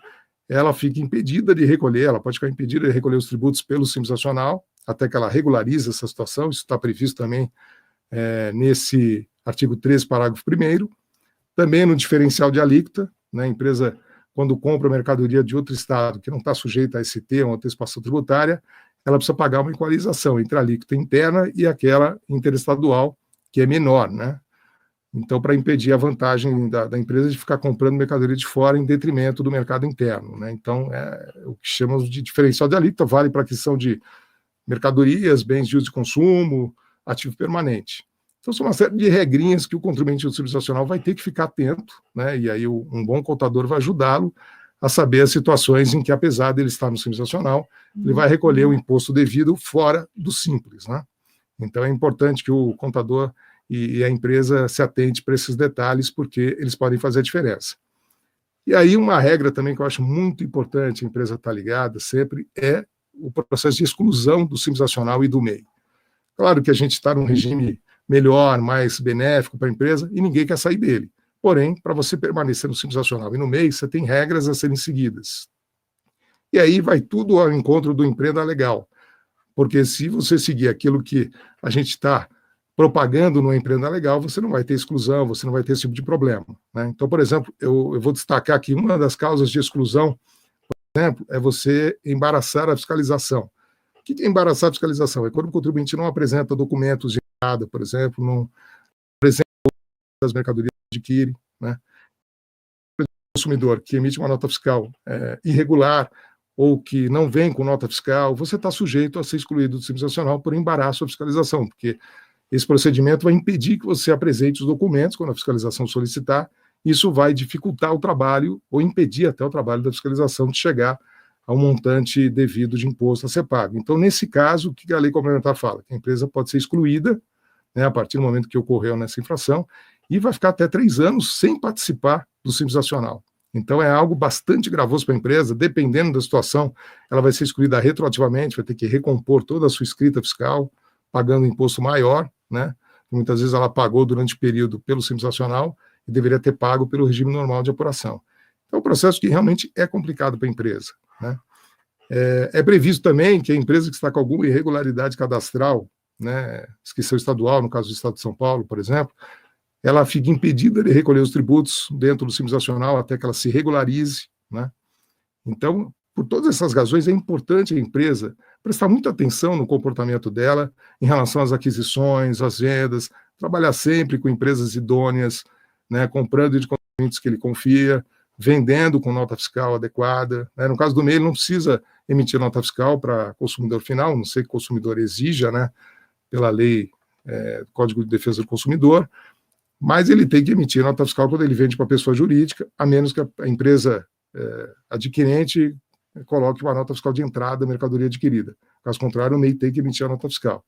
ela fica impedida de recolher, ela pode ficar impedida de recolher os tributos pelo Simples Nacional, até que ela regularize essa situação, isso está previsto também nesse artigo 13, parágrafo 1º, também no diferencial de alíquota, né, a empresa, quando compra mercadoria de outro estado que não está sujeita a ST, uma antecipação tributária, ela precisa pagar uma equalização entre a alíquota interna e aquela interestadual, que é menor, né? Então, para impedir a vantagem da empresa de ficar comprando mercadoria de fora em detrimento do mercado interno, né? Então, o que chamamos de diferencial de alíquota vale para a aquisição de mercadorias, bens de uso e consumo, ativo permanente. Então, são uma série de regrinhas que o contribuinte do Simples Nacional vai ter que ficar atento, né? E aí um bom contador vai ajudá-lo a saber as situações em que, apesar dele estar no Simples Nacional, ele vai recolher o imposto devido fora do Simples, né? Então, é importante que o contador e a empresa se atente para esses detalhes, porque eles podem fazer a diferença. E aí, uma regra também que eu acho muito importante a empresa estar ligada sempre é o processo de exclusão do Simples Nacional e do MEI. Claro que a gente está num regime melhor, mais benéfico para a empresa, e ninguém quer sair dele. Porém, para você permanecer no Simples Nacional e no MEI, você tem regras a serem seguidas. E aí vai tudo ao encontro do empreenda legal. Porque se você seguir aquilo que a gente está propagando no empreenda legal, você não vai ter exclusão, você não vai ter esse tipo de problema. Né? Então, por exemplo, eu vou destacar aqui uma das causas de exclusão, por exemplo, é você embaraçar a fiscalização. O que é embaraçar a fiscalização? É quando o contribuinte não apresenta documentos de nada, por exemplo, não apresenta as mercadorias que adquire, né? O consumidor que emite uma nota fiscal irregular ou que não vem com nota fiscal, você está sujeito a ser excluído do Simples Nacional por embaraço à fiscalização, porque esse procedimento vai impedir que você apresente os documentos quando a fiscalização solicitar. Isso vai dificultar o trabalho ou impedir até o trabalho da fiscalização de chegar ao montante devido de imposto a ser pago. Então, nesse caso, o que a lei complementar fala? Que a empresa pode ser excluída, né, a partir do momento que ocorreu nessa infração, e vai ficar até 3 anos sem participar do Simples Nacional. Então, é algo bastante gravoso para a empresa, dependendo da situação, ela vai ser excluída retroativamente, vai ter que recompor toda a sua escrita fiscal, pagando um imposto maior, né? Muitas vezes ela pagou durante o período pelo Simples Nacional e deveria ter pago pelo regime normal de apuração. Então, é um processo que realmente é complicado para a empresa, né? É previsto também que a empresa que está com alguma irregularidade cadastral, né, inscrição estadual, no caso do Estado de São Paulo, por exemplo, ela fica impedida de recolher os tributos dentro do Simples Nacional até que ela se regularize, né? Então, por todas essas razões, é importante a empresa prestar muita atenção no comportamento dela em relação às aquisições, às vendas, trabalhar sempre com empresas idôneas, né, comprando de contribuintes que ele confia, vendendo com nota fiscal adequada, né? No caso do MEI, ele não precisa emitir nota fiscal para consumidor final, não sei que o consumidor exija, né, pela lei, Código de Defesa do Consumidor, mas ele tem que emitir nota fiscal quando ele vende para pessoa jurídica, a menos que a empresa adquirente coloque uma nota fiscal de entrada da mercadoria adquirida. Caso contrário, o MEI tem que emitir a nota fiscal.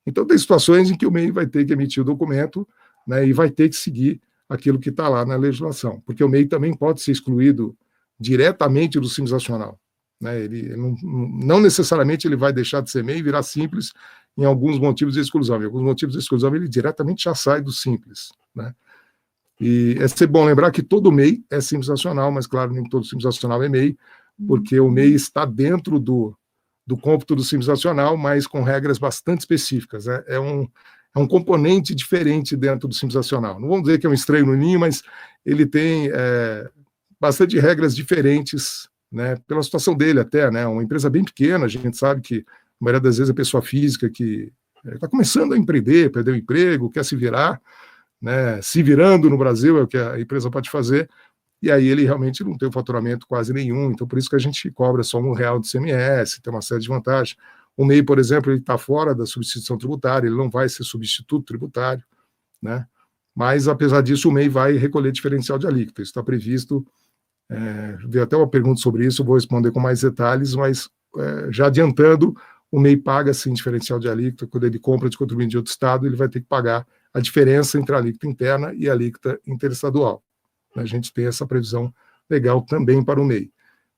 Então, tem situações em que o MEI vai ter que emitir o documento, né, e vai ter que seguir aquilo que está lá na legislação, porque o MEI também pode ser excluído diretamente do Simples Nacional, né? Ele não necessariamente ele vai deixar de ser MEI e virar Simples em alguns motivos de exclusão. Em alguns motivos de exclusão ele diretamente já sai do Simples, né? E é sempre bom lembrar que todo MEI é Simples Nacional, mas claro, nem todo Simples Nacional é MEI, porque o MEI está dentro do cômputo do Simples Nacional, mas com regras bastante específicas, né? É um componente diferente dentro do Simples Nacional. Não vamos dizer que é um estranho no ninho, mas ele tem bastante regras diferentes, né, pela situação dele até, né? Uma empresa bem pequena, a gente sabe que a maioria das vezes é pessoa física que está começando a empreender, perdeu o emprego, quer se virar, né? Se virando no Brasil é o que a empresa pode fazer, e aí ele realmente não tem um faturamento quase nenhum, então por isso que a gente cobra só R$1 de ICMS, tem uma série de vantagens. O MEI, por exemplo, ele está fora da substituição tributária, ele não vai ser substituto tributário, né? Mas, apesar disso, o MEI vai recolher diferencial de alíquota, isso está previsto. Veio até uma pergunta sobre isso, eu vou responder com mais detalhes, mas já adiantando, o MEI paga sim diferencial de alíquota, quando ele compra de contribuinte de outro estado, ele vai ter que pagar a diferença entre a alíquota interna e a alíquota interestadual. A gente tem essa previsão legal também para o MEI.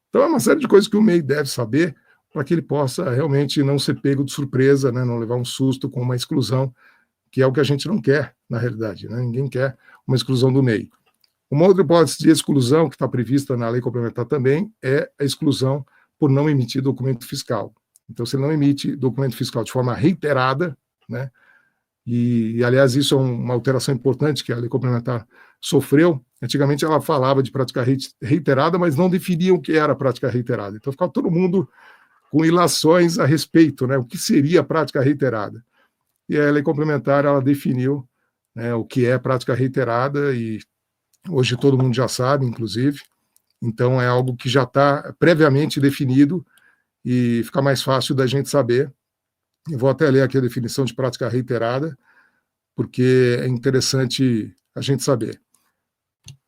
Então é uma série de coisas que o MEI deve saber para que ele possa realmente não ser pego de surpresa, né, não levar um susto com uma exclusão, que é o que a gente não quer, na realidade, né? Ninguém quer uma exclusão do MEI. Uma outra hipótese de exclusão que está prevista na lei complementar também é a exclusão por não emitir documento fiscal. Então, se ele não emite documento fiscal de forma reiterada, né, e aliás, isso é uma alteração importante que a lei complementar sofreu. Antigamente ela falava de prática reiterada, mas não definia o que era prática reiterada. Então ficava todo mundo com ilações a respeito, né, o que seria prática reiterada. E a lei complementar ela definiu, né, o que é prática reiterada, e hoje todo mundo já sabe, inclusive. Então é algo que já está previamente definido e fica mais fácil da gente saber. Eu vou até ler aqui a definição de prática reiterada, porque é interessante a gente saber.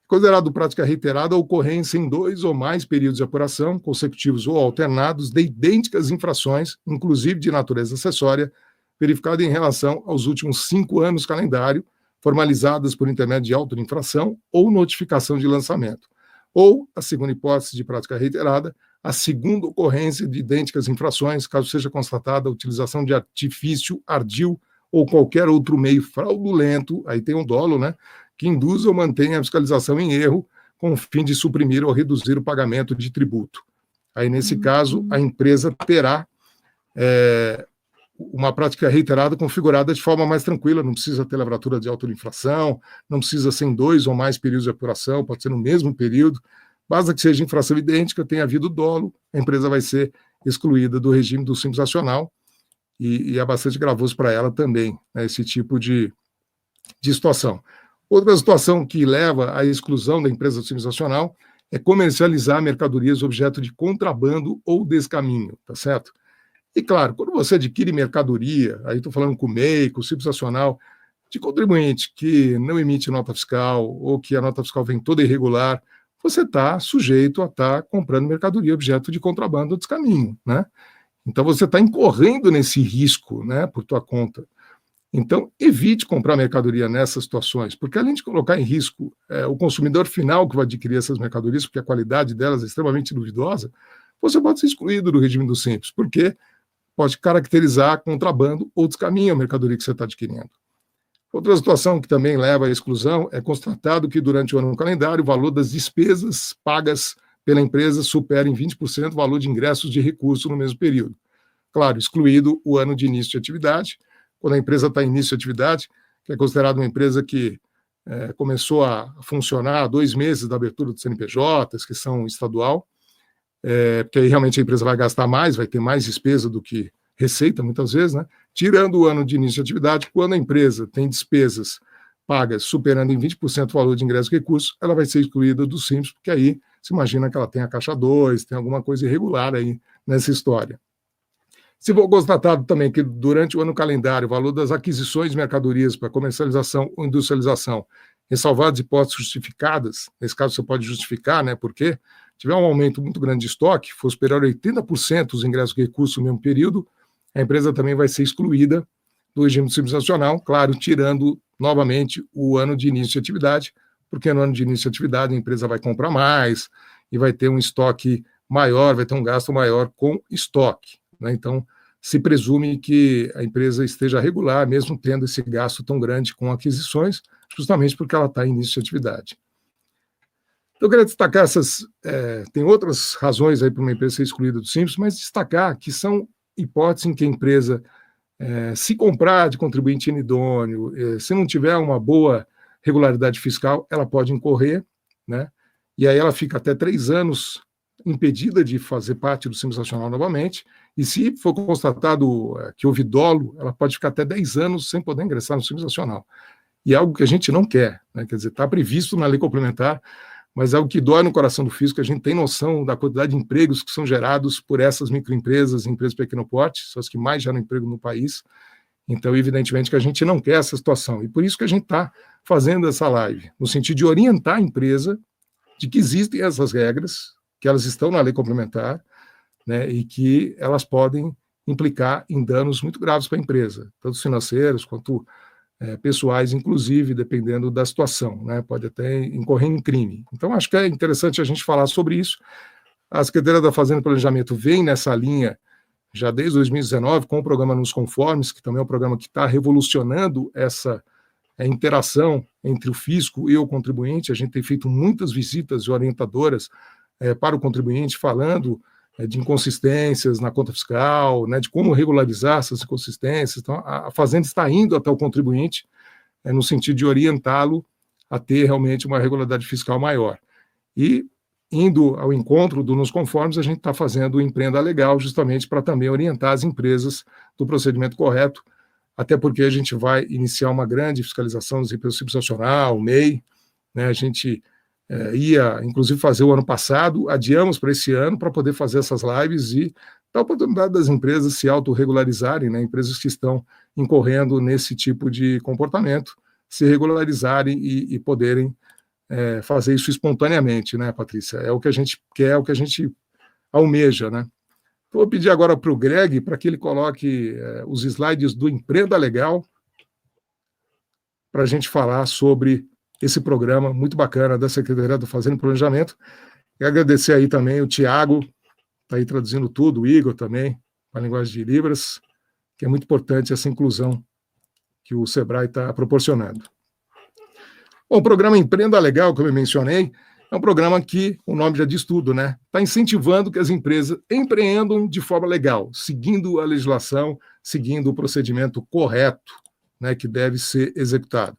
Considerado prática reiterada a ocorrência em 2 ou mais períodos de apuração, consecutivos ou alternados, de idênticas infrações, inclusive de natureza acessória, verificada em relação aos últimos 5 anos calendário, formalizadas por intermédio de auto de infração ou notificação de lançamento. Ou, a segunda hipótese de prática reiterada, a segunda ocorrência de idênticas infrações, caso seja constatada a utilização de artifício, ardil ou qualquer outro meio fraudulento, aí tem um dolo, né, que induza ou mantenha a fiscalização em erro com o fim de suprimir ou reduzir o pagamento de tributo. Aí, nesse caso, a empresa terá uma prática reiterada configurada de forma mais tranquila, não precisa ter lavratura de auto-infração, não precisa ser em 2 ou mais períodos de apuração, pode ser no mesmo período, basta que seja infração idêntica, tenha havido dolo, a empresa vai ser excluída do regime do Simples Nacional, e é bastante gravoso para ela também, né, esse tipo de situação. Outra situação que leva à exclusão da empresa do Simples Nacional é comercializar mercadorias objeto de contrabando ou descaminho, tá certo? E claro, quando você adquire mercadoria, aí estou falando com o MEI, com o Simples Nacional, de contribuinte que não emite nota fiscal ou que a nota fiscal vem toda irregular, você está sujeito a estar comprando mercadoria objeto de contrabando ou descaminho, né? Então você está incorrendo nesse risco, né, por tua conta. Então, evite comprar mercadoria nessas situações, porque além de colocar em risco o consumidor final que vai adquirir essas mercadorias, porque a qualidade delas é extremamente duvidosa, você pode ser excluído do regime do Simples, porque pode caracterizar contrabando ou descaminho a mercadoria que você está adquirindo. Outra situação que também leva à exclusão é constatado que durante o ano calendário o valor das despesas pagas pela empresa supera em 20% o valor de ingressos de recurso no mesmo período. Claro, excluído o ano de início de atividade. Quando a empresa está em início de atividade, que é considerada uma empresa que começou a funcionar há 2 meses da abertura do CNPJ, inscrição estadual, porque aí realmente a empresa vai gastar mais, vai ter mais despesa do que receita, muitas vezes, né? Tirando o ano de início de atividade, quando a empresa tem despesas pagas superando em 20% o valor de ingresso e recursos, ela vai ser excluída do Simples, porque aí se imagina que ela tem a caixa 2, tem alguma coisa irregular aí nessa história. Se for constatado também que durante o ano calendário o valor das aquisições de mercadorias para comercialização ou industrialização, ressalvadas hipóteses justificadas, nesse caso você pode justificar, né, porque tiver um aumento muito grande de estoque, for superior a 80% dos ingressos e recursos no mesmo período, a empresa também vai ser excluída do regime do Simples Nacional, claro, tirando novamente o ano de início de atividade, porque no ano de início de atividade a empresa vai comprar mais e vai ter um estoque maior, vai ter um gasto maior com estoque, né? Então, se presume que a empresa esteja regular, mesmo tendo esse gasto tão grande com aquisições, justamente porque ela está em início de atividade. Então, eu queria destacar tem outras razões aí para uma empresa ser excluída do Simples, mas destacar que são hipóteses em que a empresa, se comprar de contribuinte inidôneo, se não tiver uma boa regularidade fiscal, ela pode incorrer, né? E aí ela fica até 3 anos impedida de fazer parte do Simples Nacional novamente, e se for constatado que houve dolo, ela pode ficar até 10 anos sem poder ingressar no Simples Nacional. E é algo que a gente não quer, né? Quer dizer, está previsto na lei complementar, mas é algo que dói no coração do fisco. A gente tem noção da quantidade de empregos que são gerados por essas microempresas, empresas de pequeno porte, são as que mais geram emprego no país. Então, evidentemente que a gente não quer essa situação, e por isso que a gente está fazendo essa live, no sentido de orientar a empresa de que existem essas regras, que elas estão na lei complementar, né, e que elas podem implicar em danos muito graves para a empresa, tanto financeiros quanto pessoais, inclusive, dependendo da situação, né, pode até incorrer em crime. Então, acho que é interessante a gente falar sobre isso. A Secretaria da Fazenda e Planejamento vem nessa linha já desde 2019, com o programa Nos Conformes, que também é um programa que está revolucionando essa interação entre o fisco e o contribuinte. A gente tem feito muitas visitas orientadoras para o contribuinte, falando de inconsistências na conta fiscal, né, de como regularizar essas inconsistências. Então, a Fazenda está indo até o contribuinte no sentido de orientá-lo a ter realmente uma regularidade fiscal maior. E, indo ao encontro do Nos Conformes, a gente está fazendo o Empreenda Legal justamente para também orientar as empresas do procedimento correto, até porque a gente vai iniciar uma grande fiscalização do desempenho Simples Nacional, o MEI, né, a gente ia, inclusive, fazer o ano passado, adiamos para esse ano para poder fazer essas lives e dar a oportunidade das empresas se autorregularizarem, né, empresas que estão incorrendo nesse tipo de comportamento, se regularizarem e poderem fazer isso espontaneamente, né, Patrícia? É o que a gente quer, é o que a gente almeja, né? Então, vou pedir agora para o Greg para que ele coloque os slides do Empreenda Legal para a gente falar sobre esse programa muito bacana da Secretaria da Fazenda e Planejamento. E agradecer aí também o Tiago, está aí traduzindo tudo, o Igor também, para a linguagem de Libras, que é muito importante essa inclusão que o Sebrae está proporcionando. Bom, o programa Empreenda Legal, como eu mencionei, é um programa que, o nome já diz tudo, né? Está incentivando que as empresas empreendam de forma legal, seguindo a legislação, seguindo o procedimento correto, né, que deve ser executado.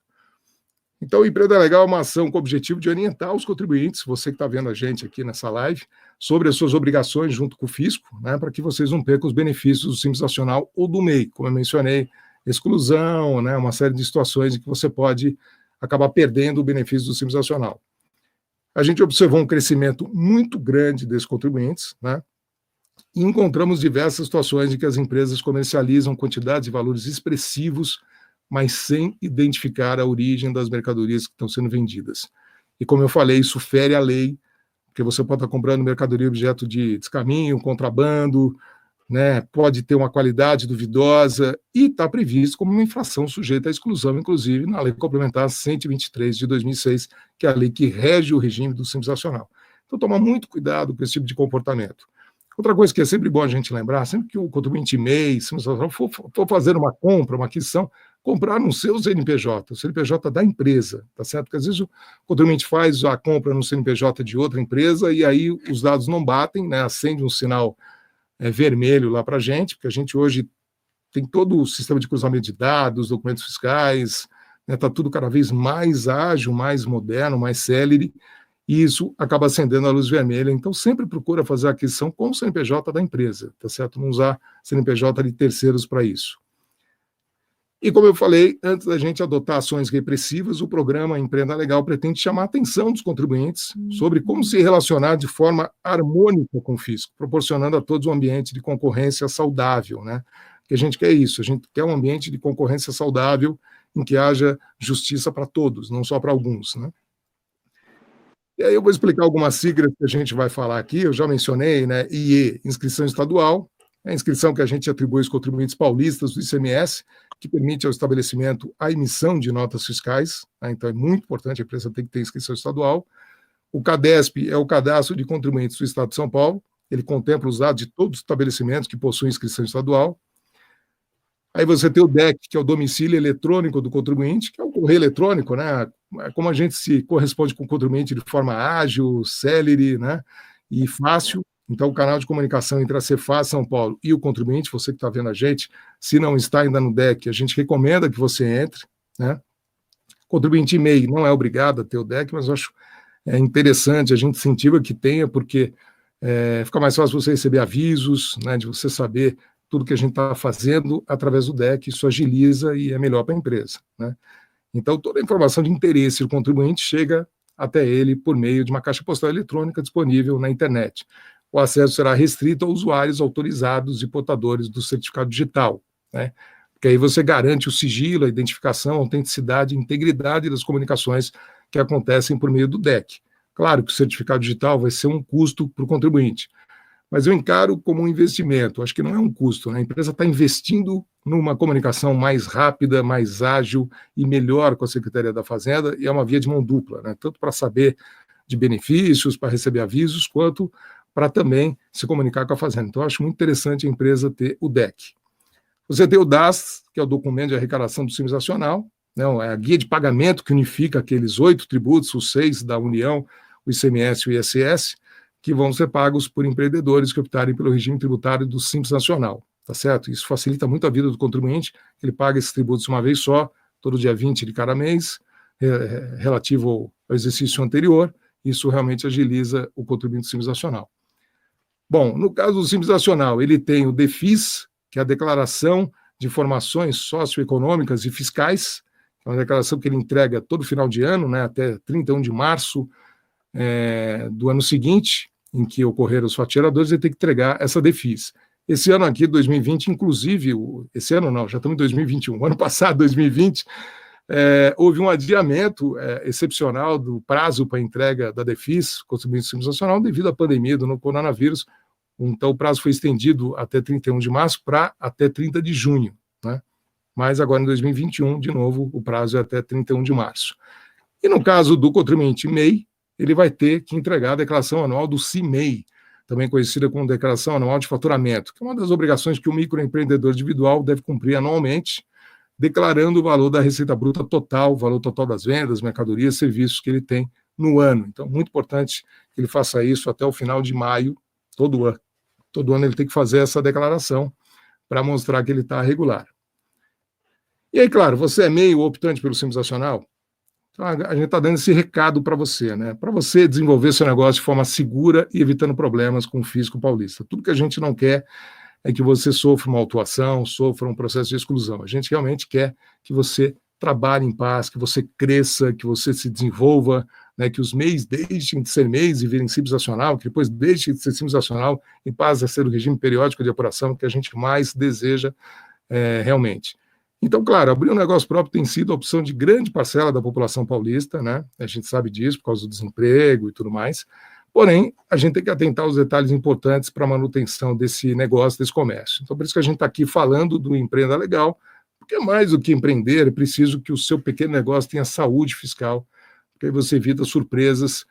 Então, o Empreenda Legal é uma ação com o objetivo de orientar os contribuintes, você que está vendo a gente aqui nessa live, sobre as suas obrigações junto com o fisco, né, para que vocês não percam os benefícios do Simples Nacional ou do MEI, como eu mencionei, exclusão, né, uma série de situações em que você pode acabar perdendo o benefício do Simples Nacional. A gente observou um crescimento muito grande desses contribuintes, né, e encontramos diversas situações em que as empresas comercializam quantidades e valores expressivos, mas sem identificar a origem das mercadorias que estão sendo vendidas. E como eu falei, isso fere a lei, porque você pode estar comprando mercadoria objeto de descaminho, contrabando, né, pode ter uma qualidade duvidosa e está previsto como uma infração sujeita à exclusão, inclusive na Lei Complementar 123 de 2006, que é a lei que rege o regime do Simples Nacional. Então, tomar muito cuidado com esse tipo de comportamento. Outra coisa que é sempre bom a gente lembrar, sempre que o contribuinte MEI, Simples Nacional, for fazer uma compra, uma aquisição, comprar no seu CNPJ, o CNPJ da empresa, tá certo? Porque às vezes o contribuinte faz a compra no CNPJ de outra empresa e aí os dados não batem, né? Acende um sinal vermelho lá para a gente, porque a gente hoje tem todo o sistema de cruzamento de dados, documentos fiscais, está tudo cada vez mais ágil, mais moderno, mais célere, e isso acaba acendendo a luz vermelha. Então, sempre procura fazer a aquisição com o CNPJ da empresa, tá certo? Não usar CNPJ de terceiros para isso. E como eu falei, antes da gente adotar ações repressivas, o programa Empreenda Legal pretende chamar a atenção dos contribuintes sobre como se relacionar de forma harmônica com o fisco, proporcionando a todos um ambiente de concorrência saudável, né? Que a gente quer isso, a gente quer um ambiente de concorrência saudável em que haja justiça para todos, não só para alguns, né? E aí eu vou explicar algumas siglas que a gente vai falar aqui, eu já mencionei, né? IE, inscrição estadual, É a inscrição que a gente atribui aos contribuintes paulistas do ICMS, que permite ao estabelecimento a emissão de notas fiscais, né? Então é muito importante, a empresa tem que ter inscrição estadual. O CADESP é o cadastro de contribuintes do Estado de São Paulo, ele contempla os dados de todos os estabelecimentos que possuem inscrição estadual. Aí você tem o DEC, que é o domicílio eletrônico do contribuinte, que é o correio eletrônico, né? É como a gente se corresponde com o contribuinte de forma ágil, célere, né? E fácil. Então, o canal de comunicação entre a Cefaz São Paulo e o contribuinte, você que está vendo a gente, se não está ainda no DEC, a gente recomenda que você entre, né? Contribuinte e-mail não é obrigado a ter o DEC, mas eu acho interessante, a gente incentiva que tenha, porque fica mais fácil você receber avisos, né, de você saber tudo que a gente está fazendo através do DEC, isso agiliza e é melhor para a empresa, né? Então, toda a informação de interesse do contribuinte chega até ele por meio de uma caixa postal eletrônica disponível na internet. O acesso será restrito a usuários autorizados e portadores do certificado digital, né? Porque aí você garante o sigilo, a identificação, a autenticidade e integridade das comunicações que acontecem por meio do DEC. Claro que o certificado digital vai ser um custo para o contribuinte, mas eu encaro como um investimento, acho que não é um custo, né? A empresa está investindo numa comunicação mais rápida, mais ágil e melhor com a Secretaria da Fazenda, e é uma via de mão dupla, né? Tanto para saber de benefícios, para receber avisos, quanto para também se comunicar com a Fazenda. Então, eu acho muito interessante a empresa ter o DEC. Você tem o DAS, que é o documento de arrecadação do Simples Nacional, né? É a guia de pagamento que unifica aqueles 8 tributos, os 6 da União, o ICMS e o ISS, que vão ser pagos por empreendedores que optarem pelo regime tributário do Simples Nacional, tá certo? Isso facilita muito a vida do contribuinte, ele paga esses tributos uma vez só, todo dia 20 de cada mês, relativo ao exercício anterior, isso realmente agiliza o contribuinte do Simples Nacional. Bom, no caso do Simples Nacional, ele tem o DEFIS, que é a Declaração de Informações Socioeconômicas e Fiscais, é uma declaração que ele entrega todo final de ano, né, até 31 de março do ano seguinte, em que ocorreram os faturadores, ele tem que entregar essa DEFIS. Esse ano aqui, 2020, inclusive, esse ano não, já estamos em 2021, ano passado, 2020, houve um adiamento excepcional do prazo para a entrega da DEFIS, contribuinte Simples Nacional, devido à pandemia do coronavírus. Então, o prazo foi estendido até 31 de março para até 30 de junho, né? Mas agora, em 2021, de novo, o prazo é até 31 de março. E no caso do contribuinte MEI, ele vai ter que entregar a declaração anual do CIMEI, também conhecida como Declaração Anual de Faturamento, que é uma das obrigações que o microempreendedor individual deve cumprir anualmente, declarando o valor da receita bruta total, o valor total das vendas, mercadorias, serviços que ele tem no ano. Então, muito importante que ele faça isso até o final de maio, todo ano. Todo ano ele tem que fazer essa declaração para mostrar que ele está regular. E aí, claro, você é MEI ou optante pelo Simples Nacional? Então, a gente está dando esse recado para você, né? Para você desenvolver seu negócio de forma segura e evitando problemas com o fisco paulista. Tudo que a gente não quer é que você sofra uma autuação, sofra um processo de exclusão. A gente realmente quer que você trabalhe em paz, que você cresça, que você se desenvolva, né, que os MEIs deixem de ser MEIs e virem Simples Nacional, que depois deixem de ser Simples Nacional e passem a ser o regime periódico de apuração que a gente mais deseja realmente. Então, claro, abrir um negócio próprio tem sido a opção de grande parcela da população paulista, né? A gente sabe disso por causa do desemprego e tudo mais. Porém, a gente tem que atentar aos detalhes importantes para a manutenção desse negócio, desse comércio. Então, por isso que a gente está aqui falando do Empreenda Legal, porque mais do que empreender, é preciso que o seu pequeno negócio tenha saúde fiscal, porque aí você evita surpresas,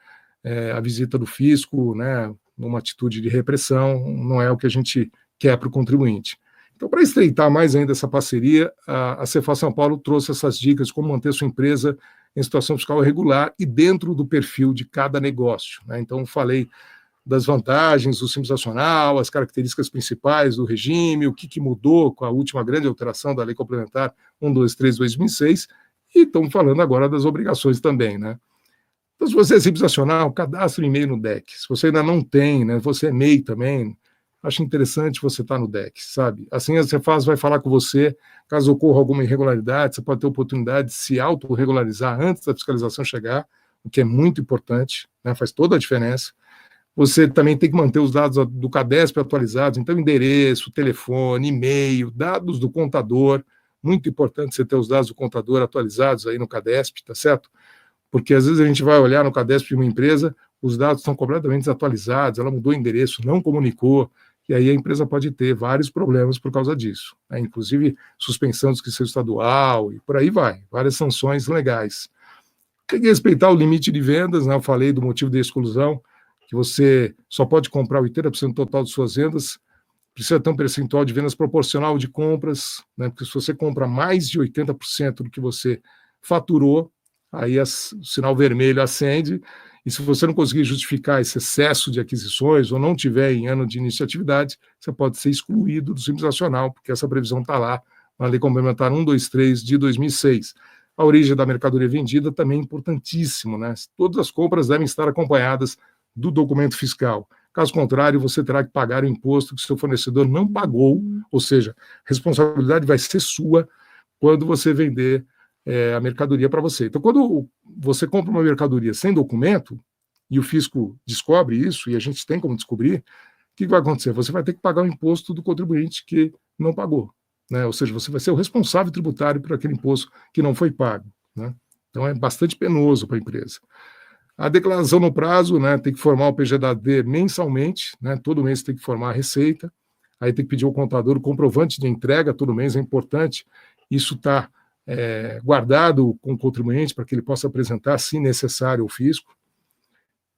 a visita do fisco, né, uma atitude de repressão, não é o que a gente quer para o contribuinte. Então, para estreitar mais ainda essa parceria, a Cefaz São Paulo trouxe essas dicas de como manter sua empresa em situação fiscal regular e dentro do perfil de cada negócio, né? Então, falei das vantagens do Simples Nacional, as características principais do regime, o que mudou com a última grande alteração da Lei Complementar 123/2006, e estamos falando agora das obrigações também, né? Então, se você é Simples Nacional, cadastre um e-mail no DEC. Se você ainda não tem, né, você é MEI também, acho interessante você estar no DEC, sabe? Assim a Cefaz vai falar com você, caso ocorra alguma irregularidade, você pode ter a oportunidade de se autorregularizar antes da fiscalização chegar, o que é muito importante, né? Faz toda a diferença. Você também tem que manter os dados do CADESP atualizados, então endereço, telefone, e-mail, dados do contador, muito importante você ter os dados do contador atualizados aí no CADESP, tá certo? Porque às vezes a gente vai olhar no CADESP de uma empresa, os dados estão completamente desatualizados, ela mudou o endereço, não comunicou, e aí a empresa pode ter vários problemas por causa disso, né? Inclusive suspensão de inscrição estadual e por aí vai, várias sanções legais. Tem que respeitar o limite de vendas, né? Eu falei do motivo de exclusão, que você só pode comprar 80% total de suas vendas, precisa ter um percentual de vendas proporcional de compras, né? Porque se você compra mais de 80% do que você faturou, aí o sinal vermelho acende, e se você não conseguir justificar esse excesso de aquisições ou não tiver em ano de início de atividade, você pode ser excluído do Simples Nacional, porque essa previsão está lá na Lei Complementar 123 de 2006. A origem da mercadoria vendida também é importantíssimo, né? Todas as compras devem estar acompanhadas do documento fiscal. Caso contrário, você terá que pagar o imposto que seu fornecedor não pagou, ou seja, a responsabilidade vai ser sua quando você vender a mercadoria para você. Então, quando você compra uma mercadoria sem documento, e o fisco descobre isso, e a gente tem como descobrir, o que vai acontecer? Você vai ter que pagar o imposto do contribuinte que não pagou, né? Ou seja, você vai ser o responsável tributário por aquele imposto que não foi pago, né? Então, é bastante penoso para a empresa. A declaração no prazo, né, tem que formar o PGDAD mensalmente, né, todo mês tem que formar a receita, aí tem que pedir ao contador o comprovante de entrega todo mês, é importante, isso está guardado com o contribuinte para que ele possa apresentar, se necessário, ao fisco.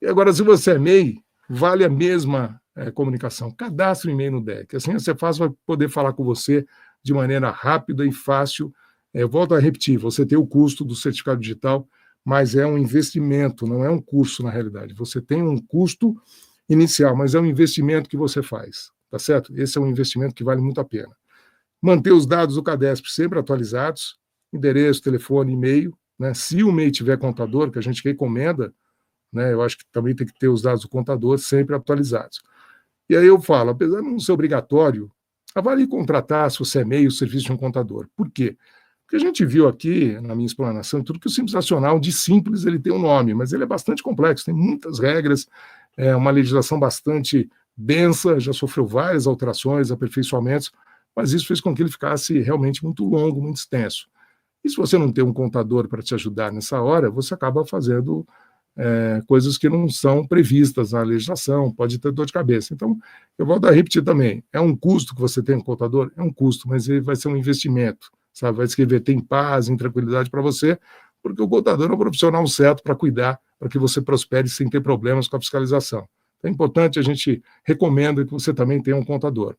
E agora, se você é MEI, vale a mesma comunicação, cadastre o e-mail no DEC, assim a Cefaz vai poder falar com você de maneira rápida e fácil. Eu volto a repetir, você tem o custo do certificado digital, mas é um investimento, não é um curso na realidade. Você tem um custo inicial, mas é um investimento que você faz, tá certo? Esse é um investimento que vale muito a pena. Manter os dados do CADESP sempre atualizados, endereço, telefone, e-mail, né? Se o MEI tiver contador, que a gente recomenda, né? Eu acho que também tem que ter os dados do contador sempre atualizados. E aí eu falo, apesar de não ser obrigatório, avalie contratar, se você é MEI, o serviço de um contador. Por quê? Porque a gente viu aqui, na minha explanação, tudo que o Simples Nacional, de simples, ele tem um nome, mas ele é bastante complexo, tem muitas regras, é uma legislação bastante densa, já sofreu várias alterações, aperfeiçoamentos, mas isso fez com que ele ficasse realmente muito longo, muito extenso. E se você não tem um contador para te ajudar nessa hora, você acaba fazendo coisas que não são previstas na legislação, pode ter dor de cabeça. Então, eu vou repetir também, é um custo que você tem um contador? É um custo, mas ele vai ser um investimento. Sabe, vai escrever tem paz, em tranquilidade para você, porque o contador é o profissional certo para cuidar, para que você prospere sem ter problemas com a fiscalização. Então, é importante, a gente recomenda que você também tenha um contador.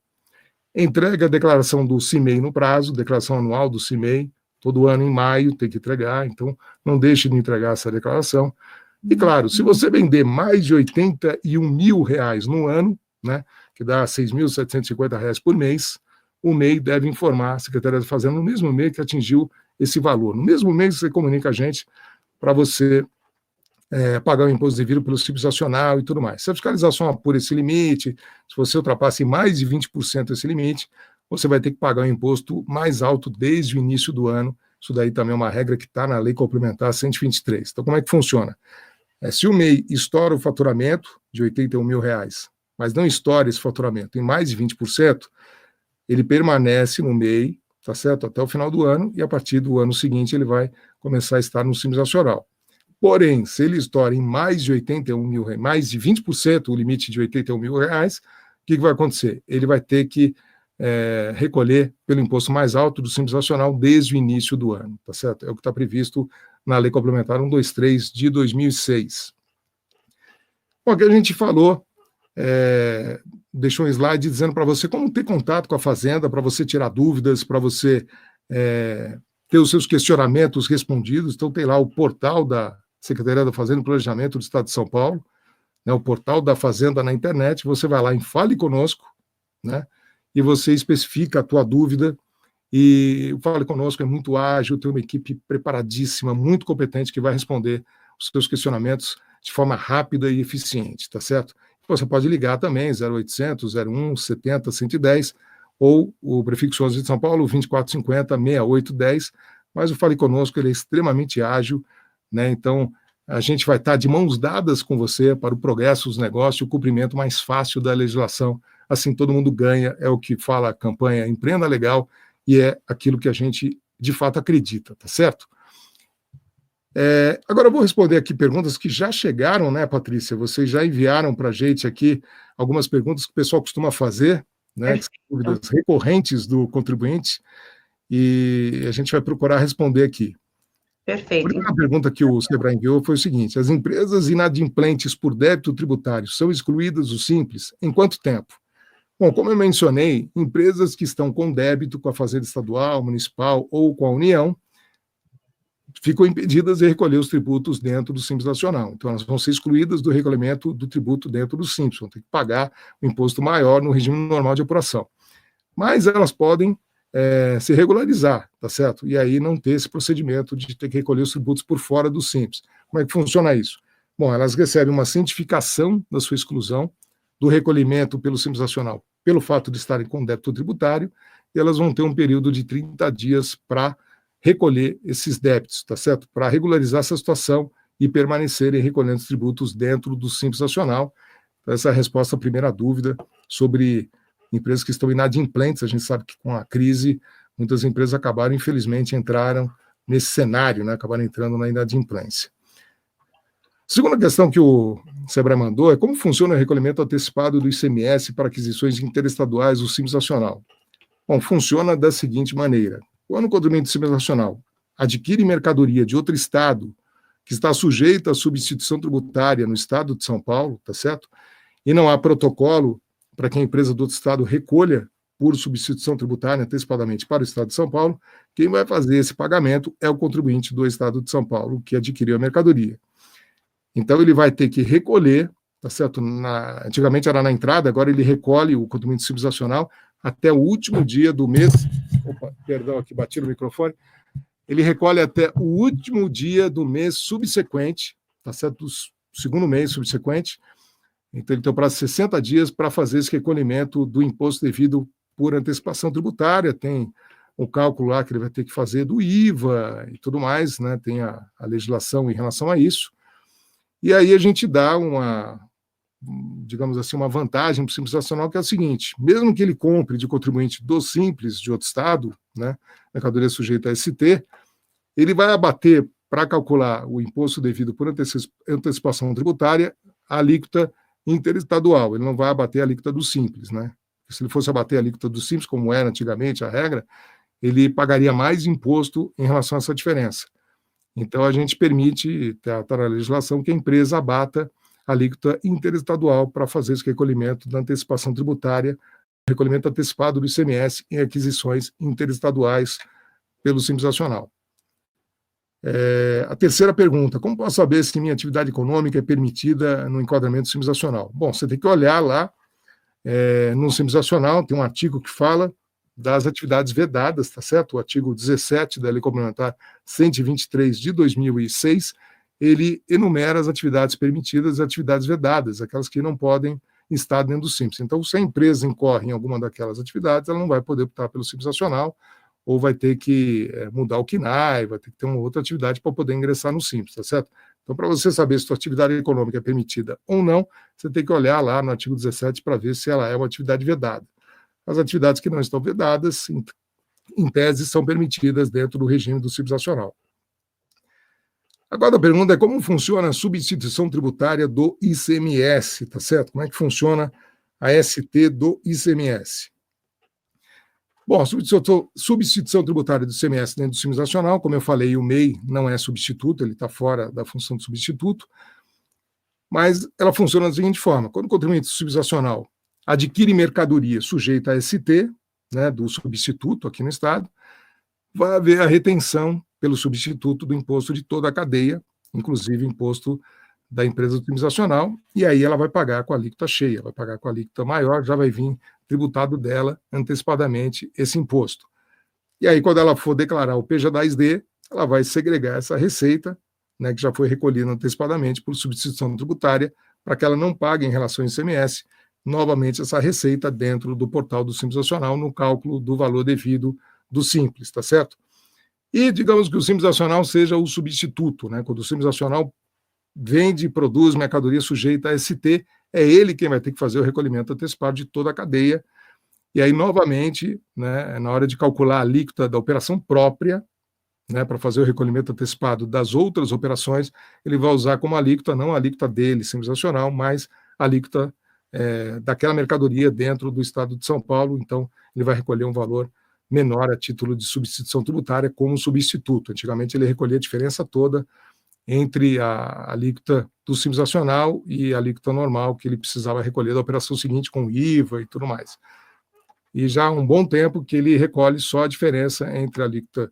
Entregue a declaração do CIMEI no prazo, declaração anual do CIMEI, todo ano em maio tem que entregar, então não deixe de entregar essa declaração. E claro, se você vender mais de R$81 mil no ano, né, que dá R$6.750 por mês, o MEI deve informar a Secretaria da Fazenda no mesmo mês que atingiu esse valor. No mesmo mês você comunica a gente para você pagar o imposto devido pelo Simples Nacional e tudo mais. Se a fiscalização apura esse limite, se você ultrapassa em mais de 20% esse limite, você vai ter que pagar o imposto mais alto desde o início do ano. Isso daí também é uma regra que está na Lei Complementar 123. Então, como é que funciona? Se o MEI estoura o faturamento de R$81 mil, mas não estoura esse faturamento em mais de 20%, ele permanece no MEI, tá certo? Até o final do ano, e a partir do ano seguinte ele vai começar a estar no Simples Nacional. Porém, se ele estoura em mais de R$81 mil, mais de 20%, o limite de R$81 mil, o que vai acontecer? Ele vai ter que recolher pelo imposto mais alto do Simples Nacional desde o início do ano, tá certo? É o que está previsto na Lei Complementar 123 de 2006. Bom, aqui a gente falou, deixou um slide dizendo para você como ter contato com a Fazenda, para você tirar dúvidas, para você ter os seus questionamentos respondidos. Então tem lá o portal da Secretaria da Fazenda e Planejamento do Estado de São Paulo, né, o portal da Fazenda na internet, você vai lá em Fale Conosco, né, e você especifica a tua dúvida, e o Fale Conosco é muito ágil, tem uma equipe preparadíssima, muito competente, que vai responder os seus questionamentos de forma rápida e eficiente, tá certo? Você pode ligar também, 0800 01 70 110, ou o prefixo 11 de São Paulo, 2450 6810, mas o Fale Conosco ele é extremamente ágil, né? Então a gente vai estar de mãos dadas com você para o progresso dos negócios e o cumprimento mais fácil da legislação. Assim todo mundo ganha, é o que fala a campanha Empreenda Legal, e é aquilo que a gente de fato acredita, tá certo? Agora eu vou responder aqui perguntas que já chegaram, né, Patrícia? Vocês já enviaram para a gente aqui algumas perguntas que o pessoal costuma fazer, né, que são dúvidas recorrentes do contribuinte, e a gente vai procurar responder aqui. Perfeito. A primeira pergunta que o Sebrae enviou foi o seguinte: as empresas inadimplentes por débito tributário são excluídas do Simples em quanto tempo? Bom, como eu mencionei, empresas que estão com débito com a Fazenda Estadual, Municipal ou com a União ficam impedidas de recolher os tributos dentro do Simples Nacional. Então, elas vão ser excluídas do recolhimento do tributo dentro do Simples, vão ter que pagar o imposto maior no regime normal de apuração. Mas elas podem se regularizar, tá certo? E aí não ter esse procedimento de ter que recolher os tributos por fora do Simples. Como é que funciona isso? Bom, elas recebem uma cientificação da sua exclusão do recolhimento pelo Simples Nacional, pelo fato de estarem com débito tributário, e elas vão ter um período de 30 dias para recolher esses débitos, tá certo? Para regularizar essa situação e permanecerem recolhendo os tributos dentro do Simples Nacional. Então, essa é a resposta à primeira dúvida sobre empresas que estão inadimplentes. A gente sabe que com a crise, muitas empresas acabaram, infelizmente, entraram nesse cenário, né? Acabaram entrando na inadimplência. Segunda questão que o Sebrae mandou é como funciona o recolhimento antecipado do ICMS para aquisições interestaduais do Simples Nacional. Bom, funciona da seguinte maneira: quando o contribuinte do Simples Nacional adquire mercadoria de outro estado que está sujeita à substituição tributária no estado de São Paulo, tá certo? E não há protocolo para que a empresa do outro estado recolha por substituição tributária antecipadamente para o estado de São Paulo, quem vai fazer esse pagamento é o contribuinte do estado de São Paulo que adquiriu a mercadoria. Então, ele vai ter que recolher, tá certo? Antigamente era na entrada, agora ele recolhe o contribuinte Simples Nacional até o último dia do mês. Opa, perdão, aqui bati no microfone. Ele recolhe até o último dia do mês subsequente, tá certo? Do segundo mês subsequente. Então, ele tem um prazo de 60 dias para fazer esse recolhimento do imposto devido por antecipação tributária. Tem um cálculo lá que ele vai ter que fazer do IVA e tudo mais, né? Tem a legislação em relação a isso. E aí a gente dá digamos assim, uma vantagem para o Simples Nacional, que é o seguinte: mesmo que ele compre de contribuinte do Simples de outro estado, né, mercadoria sujeita a ST, ele vai abater, para calcular o imposto devido por antecipação tributária, a alíquota interestadual. Ele não vai abater a alíquota do Simples, né? Se ele fosse abater a alíquota do Simples, como era antigamente a regra, ele pagaria mais imposto em relação a essa diferença. Então, a gente permite, está na legislação, que a empresa abata a alíquota interestadual para fazer esse recolhimento da antecipação tributária, recolhimento antecipado do ICMS em aquisições interestaduais pelo Simples Nacional. A terceira pergunta: como posso saber se minha atividade econômica é permitida no enquadramento do Simples Nacional? Bom, você tem que olhar lá no Simples Nacional, tem um artigo que fala das atividades vedadas, tá certo? O artigo 17 da Lei Complementar 123 de 2006, ele enumera as atividades permitidas e atividades vedadas, aquelas que não podem estar dentro do Simples. Então, se a empresa incorre em alguma daquelas atividades, ela não vai poder optar pelo Simples Nacional, ou vai ter que mudar o CNAE, vai ter que ter uma outra atividade para poder ingressar no Simples, tá certo? Então, para você saber se a sua atividade econômica é permitida ou não, você tem que olhar lá no artigo 17 para ver se ela é uma atividade vedada. As atividades que não estão vedadas, em tese, são permitidas dentro do regime do Simples Nacional. Agora a pergunta é como funciona a substituição tributária do ICMS, tá certo? Como é que funciona a ST do ICMS? Bom, a substituição tributária do ICMS dentro do Simples Nacional, como eu falei, o MEI não é substituto, ele está fora da função de substituto, mas ela funciona da seguinte forma: quando o contribuinte do Simples Nacional adquire mercadoria sujeita a ST, né, do substituto aqui no Estado, vai haver a retenção pelo substituto do imposto de toda a cadeia, inclusive o imposto da empresa do Simples Nacional, e aí ela vai pagar com a alíquota cheia, vai pagar com a alíquota maior, já vai vir tributado dela antecipadamente esse imposto. E aí, quando ela for declarar o PJ10D, ela vai segregar essa receita, né, que já foi recolhida antecipadamente por substituição tributária, para que ela não pague em relação ao ICMS, novamente essa receita dentro do portal do Simples Nacional, no cálculo do valor devido do Simples, tá certo? E digamos que o Simples Nacional seja o substituto, né? Quando o Simples Nacional vende e produz mercadoria sujeita a ST, é ele quem vai ter que fazer o recolhimento antecipado de toda a cadeia. E aí, novamente, né, na hora de calcular a alíquota da operação própria, né, para fazer o recolhimento antecipado das outras operações, ele vai usar como alíquota, não a alíquota dele, Simples Nacional, mas a alíquota daquela mercadoria dentro do estado de São Paulo, então ele vai recolher um valor menor a título de substituição tributária como substituto. Antigamente ele recolhia a diferença toda entre a alíquota do Simples Nacional e a alíquota normal que ele precisava recolher da operação seguinte com IVA e tudo mais. E já há um bom tempo que ele recolhe só a diferença entre a alíquota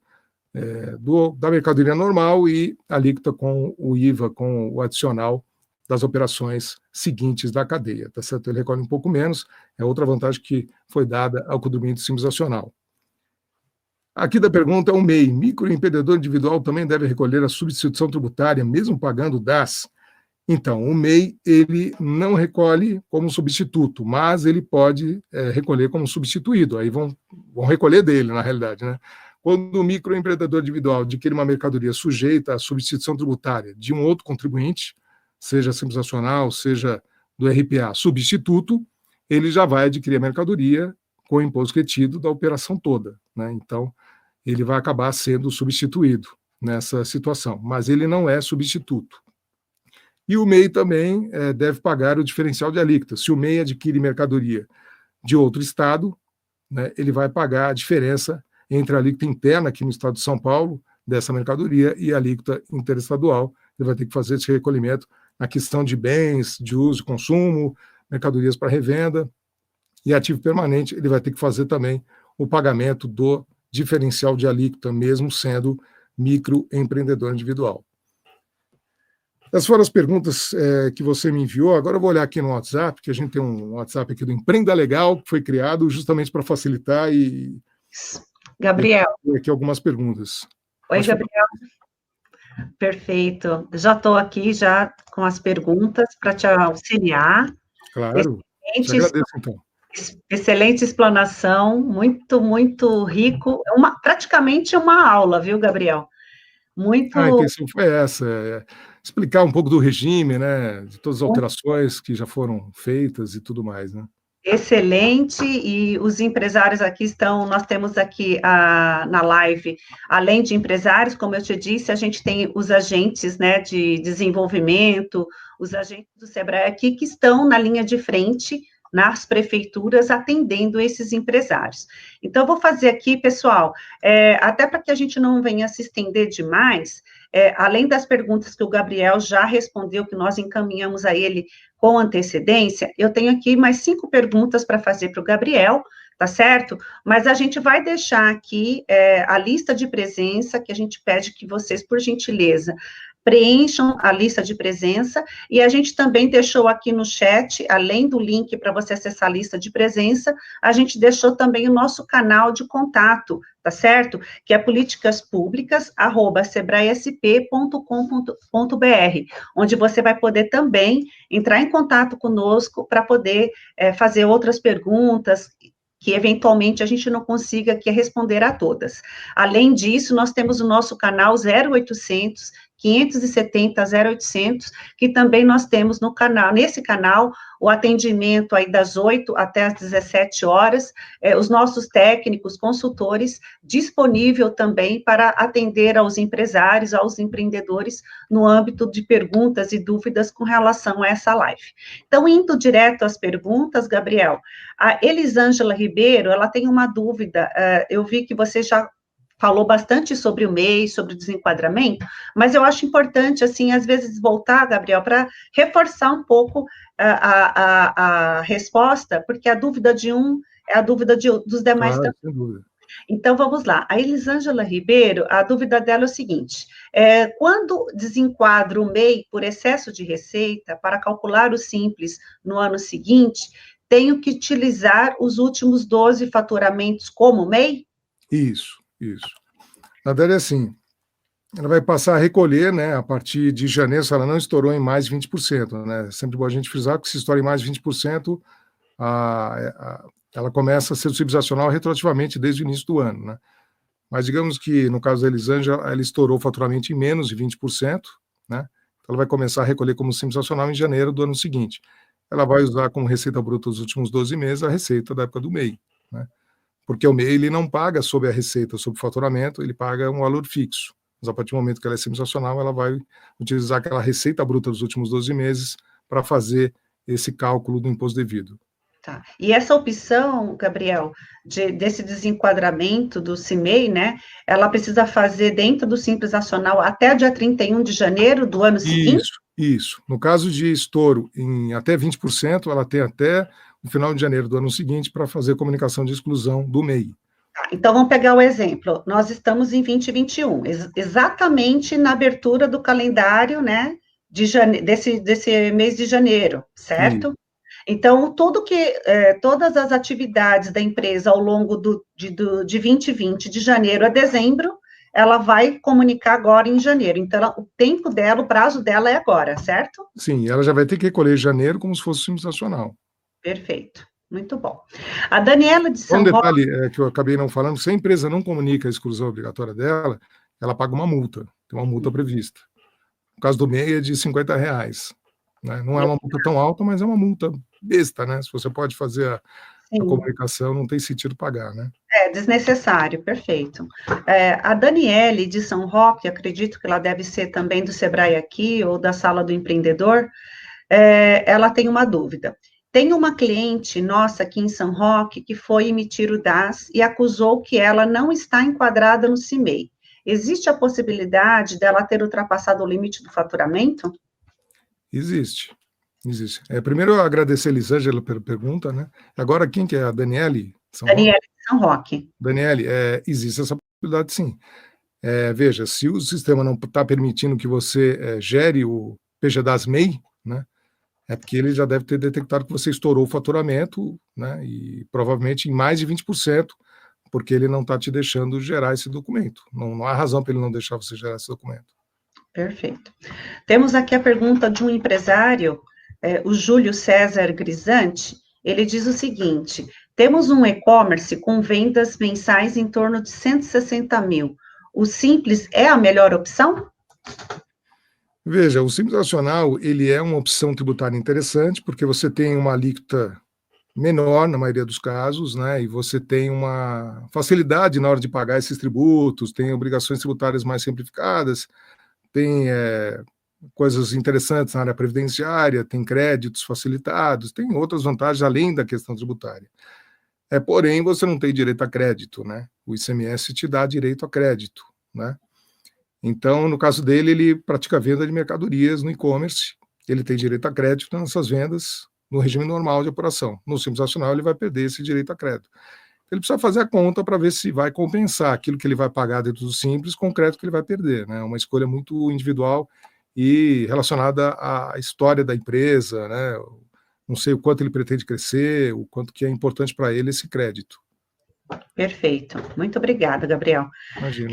da mercadoria normal e a alíquota com o IVA, com o adicional das operações seguintes da cadeia, tá certo? Ele recolhe um pouco menos, é outra vantagem que foi dada ao contribuinte Simples Nacional. Aqui da pergunta, o MEI, microempreendedor individual também deve recolher a substituição tributária, mesmo pagando DAS? Então, o MEI, ele não recolhe como substituto, mas ele pode recolher como substituído, aí vão recolher dele, na realidade, né? Quando o microempreendedor individual adquire uma mercadoria sujeita à substituição tributária de um outro contribuinte, seja Simples Nacional, seja do RPA substituto, ele já vai adquirir a mercadoria com o imposto retido da operação toda, né? Então, ele vai acabar sendo substituído nessa situação, mas ele não é substituto. E o MEI também deve pagar o diferencial de alíquota. Se o MEI adquire mercadoria de outro estado, né, ele vai pagar a diferença entre a alíquota interna aqui no estado de São Paulo, dessa mercadoria, e a alíquota interestadual. Ele vai ter que fazer esse recolhimento na questão de bens, de uso e consumo, mercadorias para revenda, e ativo permanente, ele vai ter que fazer também o pagamento do diferencial de alíquota, mesmo sendo microempreendedor individual. Essas foram as perguntas que você me enviou. Agora eu vou olhar aqui no WhatsApp, que a gente tem um WhatsApp aqui do Empreenda Legal, que foi criado justamente para facilitar e... Gabriel. Aqui algumas perguntas. Oi, Gabriel. Perfeito. Já estou aqui já com as perguntas para te auxiliar. Claro. Te agradeço, então. Excelente explanação, muito, muito rico. Praticamente uma aula, viu, Gabriel? Muito... A intenção foi essa, explicar um pouco do regime, né, de todas as alterações que já foram feitas e tudo mais, né? Excelente, e os empresários aqui estão, nós temos aqui na live, além de empresários, como eu te disse, a gente tem os agentes, né, de desenvolvimento, os agentes do Sebrae aqui que estão na linha de frente, nas prefeituras, atendendo esses empresários. Então, eu vou fazer aqui, pessoal, até para que a gente não venha se estender demais, além das perguntas que o Gabriel já respondeu, que nós encaminhamos a ele com antecedência, eu tenho aqui mais 5 perguntas para fazer para o Gabriel, tá certo? Mas a gente vai deixar aqui a lista de presença, que a gente pede que vocês, por gentileza, preencham a lista de presença, e a gente também deixou aqui no chat, além do link para você acessar a lista de presença, a gente deixou também o nosso canal de contato, tá certo? Que é politicaspublicas@sebraesp.com.br, onde você vai poder também entrar em contato conosco para poder fazer outras perguntas, que eventualmente a gente não consiga aqui responder a todas. Além disso, nós temos o nosso canal 0800 570 0800, que também nós temos nesse canal, o atendimento aí das 8 até as 17 horas, os nossos técnicos, consultores, disponível também para atender aos empresários, aos empreendedores, no âmbito de perguntas e dúvidas com relação a essa live. Então, indo direto às perguntas, Gabriel, a Elisângela Ribeiro, ela tem uma dúvida, eu vi que você já falou bastante sobre o MEI, sobre o desenquadramento, mas eu acho importante, assim, às vezes voltar, Gabriel, para reforçar um pouco a resposta, porque a dúvida de um é a dúvida dos demais também. Sem dúvida. Então, vamos lá. A Elisângela Ribeiro, a dúvida dela é o seguinte, quando desenquadro o MEI por excesso de receita, para calcular o Simples no ano seguinte, tenho que utilizar os últimos 12 faturamentos como MEI? Isso. Na verdade, assim, ela vai passar a recolher, né, a partir de janeiro, se ela não estourou em mais de 20%, né? Sempre bom a gente frisar que se estoura em mais de 20%, ela começa a ser subsidiacional retroativamente desde o início do ano, né? Mas digamos que, no caso da Elisângela, ela estourou o faturamento em menos de 20%, né? Então ela vai começar a recolher como subsidiacional em janeiro do ano seguinte. Ela vai usar como receita bruta os últimos 12 meses a receita da época do MEI, né? porque o MEI ele não paga sobre a receita, sobre o faturamento, ele paga um valor fixo. Mas a partir do momento que ela é simples nacional, ela vai utilizar aquela receita bruta dos últimos 12 meses para fazer esse cálculo do imposto devido. Tá. E essa opção, Gabriel, desse desenquadramento do CIMEI, né, ela precisa fazer dentro do Simples Nacional até o dia 31 de janeiro do ano seguinte? Isso. No caso de estouro em até 20%, ela tem até o final de janeiro do ano seguinte para fazer comunicação de exclusão do MEI. Tá, então, vamos pegar o exemplo. Nós estamos em 2021, exatamente na abertura do calendário, né, desse mês de janeiro, certo? Sim. Então, todas as atividades da empresa ao longo de 2020, de janeiro a dezembro, ela vai comunicar agora em janeiro. Então, o tempo dela, o prazo dela é agora, certo? Sim, ela já vai ter que recolher em janeiro como se fosse Simples Nacional. Perfeito, muito bom. A Daniela de São Roque... Um detalhe que eu acabei não falando, se a empresa não comunica a exclusão obrigatória dela, ela paga uma multa, tem uma multa prevista. No caso do MEI é de R$50. Né? Não é uma multa tão alta, mas é uma multa besta, né? Se você pode fazer a comunicação, não tem sentido pagar, né? É desnecessário, perfeito. A Daniele de São Roque, acredito que ela deve ser também do Sebrae aqui, ou da Sala do Empreendedor, ela tem uma dúvida. Tem uma cliente nossa aqui em São Roque que foi emitir o DAS e acusou que ela não está enquadrada no CIMEI. Existe a possibilidade dela ter ultrapassado o limite do faturamento? Existe. Primeiro, eu agradecer a Elisângela pela pergunta, né? Agora, quem que é? A Daniele? Daniele de São Roque. Daniele, existe essa possibilidade, sim. Veja, se o sistema não está permitindo que você gere o PGDAS MEI, né? É porque ele já deve ter detectado que você estourou o faturamento, né? E provavelmente em mais de 20%, porque ele não está te deixando gerar esse documento. Não há razão para ele não deixar você gerar esse documento. Perfeito. Temos aqui a pergunta de um empresário, o Júlio César Grisante. Ele diz o seguinte: temos um e-commerce com vendas mensais em torno de 160 mil. O Simples é a melhor opção? Veja, o Simples Nacional, ele é uma opção tributária interessante, porque você tem uma alíquota menor, na maioria dos casos, né, e você tem uma facilidade na hora de pagar esses tributos, tem obrigações tributárias mais simplificadas, tem coisas interessantes na área previdenciária, tem créditos facilitados, tem outras vantagens além da questão tributária. Porém, você não tem direito a crédito, né? O ICMS te dá direito a crédito, né? Então, no caso dele, ele pratica venda de mercadorias no e-commerce, ele tem direito a crédito nessas vendas no regime normal de apuração. No Simples Nacional, ele vai perder esse direito a crédito. Ele precisa fazer a conta para ver se vai compensar aquilo que ele vai pagar dentro do Simples com o crédito que ele vai perder, né? Uma escolha muito individual e relacionada à história da empresa, né? Não sei o quanto ele pretende crescer, o quanto que é importante para ele esse crédito. Perfeito. Muito obrigada, Gabriel. Imagina.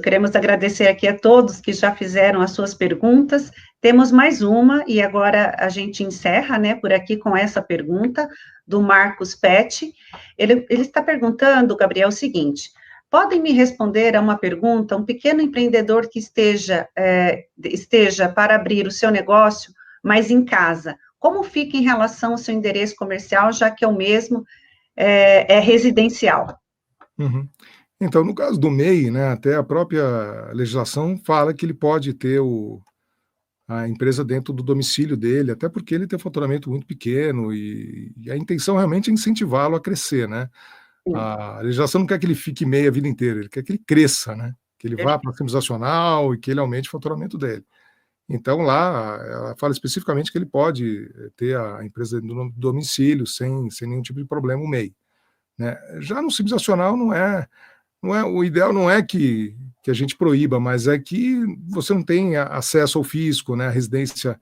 Queremos agradecer aqui a todos que já fizeram as suas perguntas. Temos mais uma, e agora a gente encerra, né, por aqui com essa pergunta do Marcos Pet. Ele está perguntando, Gabriel, o seguinte: podem me responder a uma pergunta, um pequeno empreendedor que esteja para abrir o seu negócio, mas em casa, como fica em relação ao seu endereço comercial, já que é o mesmo, é residencial? Uhum. Então, no caso do MEI, né, até a própria legislação fala que ele pode ter a empresa dentro do domicílio dele, até porque ele tem um faturamento muito pequeno e a intenção realmente é incentivá-lo a crescer, né? A legislação não quer que ele fique MEI a vida inteira, ele quer que ele cresça, né? Que ele vá para o Simples Nacional e que ele aumente o faturamento dele. Então, lá, ela fala especificamente que ele pode ter a empresa no domicílio sem nenhum tipo de problema, o MEI. Né? Já no Simples Nacional o ideal não é que a gente proíba, mas é que você não tenha acesso ao fisco, né? A residência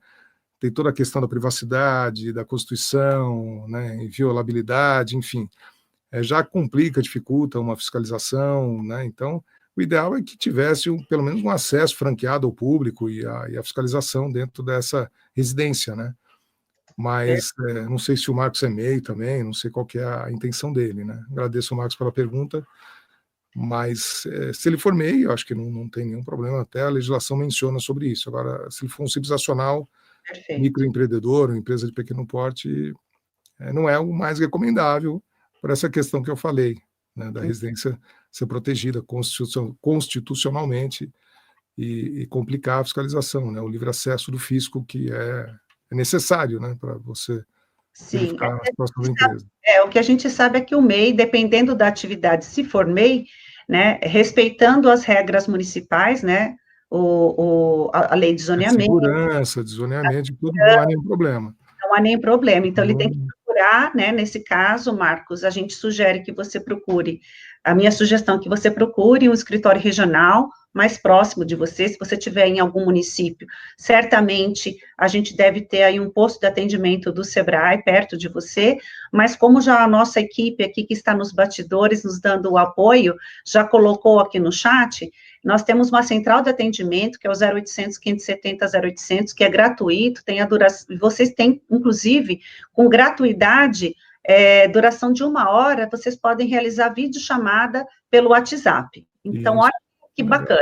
tem toda a questão da privacidade, da Constituição, né? Inviolabilidade, enfim. Já complica, dificulta uma fiscalização, né? Então, o ideal é que tivesse pelo menos um acesso franqueado ao público e a fiscalização dentro dessa residência, né? Mas não sei se o Marcos é MEI também, não sei qual que é a intenção dele, né? Agradeço ao Marcos pela pergunta. Mas se ele for MEI, eu acho que não tem nenhum problema, até a legislação menciona sobre isso. Agora, se ele for um Simples Nacional, microempreendedor, uma empresa de pequeno porte, não é o mais recomendável, por essa questão que eu falei, né, da residência ser protegida constitucionalmente e complicar a fiscalização, né, o livre acesso do fisco, que é necessário, né, para você Sim, verificar a situação da empresa. o que a gente sabe é que o MEI, dependendo da atividade, se for MEI, né, respeitando as regras municipais, né, a lei de zoneamento. Segurança, de zoneamento, tudo, não há nenhum problema. Não há nenhum problema. Então, ele tem que procurar, né, nesse caso, Marcos, a gente sugere que você procure, a minha sugestão é que você procure um escritório regional mais próximo de você, se você estiver em algum município, certamente a gente deve ter aí um posto de atendimento do Sebrae perto de você, mas como já a nossa equipe aqui que está nos bastidores nos dando o apoio, já colocou aqui no chat, nós temos uma central de atendimento, que é o 0800 570 0800, que é gratuito, tem a duração, vocês têm, inclusive, com gratuidade, duração de 1 hora, vocês podem realizar videochamada pelo WhatsApp. Então, olha que bacana.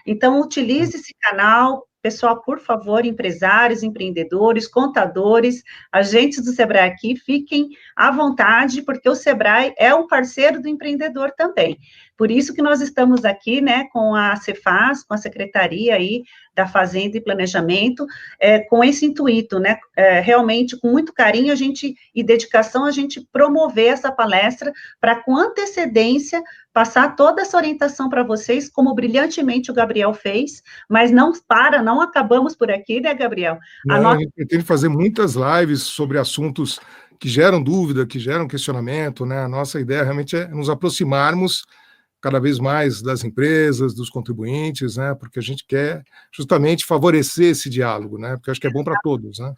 Então, utilize esse canal, pessoal, por favor, empresários, empreendedores, contadores, agentes do Sebrae aqui, fiquem à vontade, porque o Sebrae é um parceiro do empreendedor também. Por isso que nós estamos aqui, né, com a Cefaz, com a Secretaria aí da Fazenda e Planejamento, com esse intuito, né, realmente com muito carinho e dedicação a gente promover essa palestra para com antecedência passar toda essa orientação para vocês, como brilhantemente o Gabriel fez, mas não acabamos por aqui, né, Gabriel? A gente pretende fazer muitas lives sobre assuntos que geram dúvida, que geram questionamento, né? A nossa ideia realmente é nos aproximarmos cada vez mais das empresas, dos contribuintes, né? Porque a gente quer justamente favorecer esse diálogo, né? Porque eu acho que é bom para todos, né?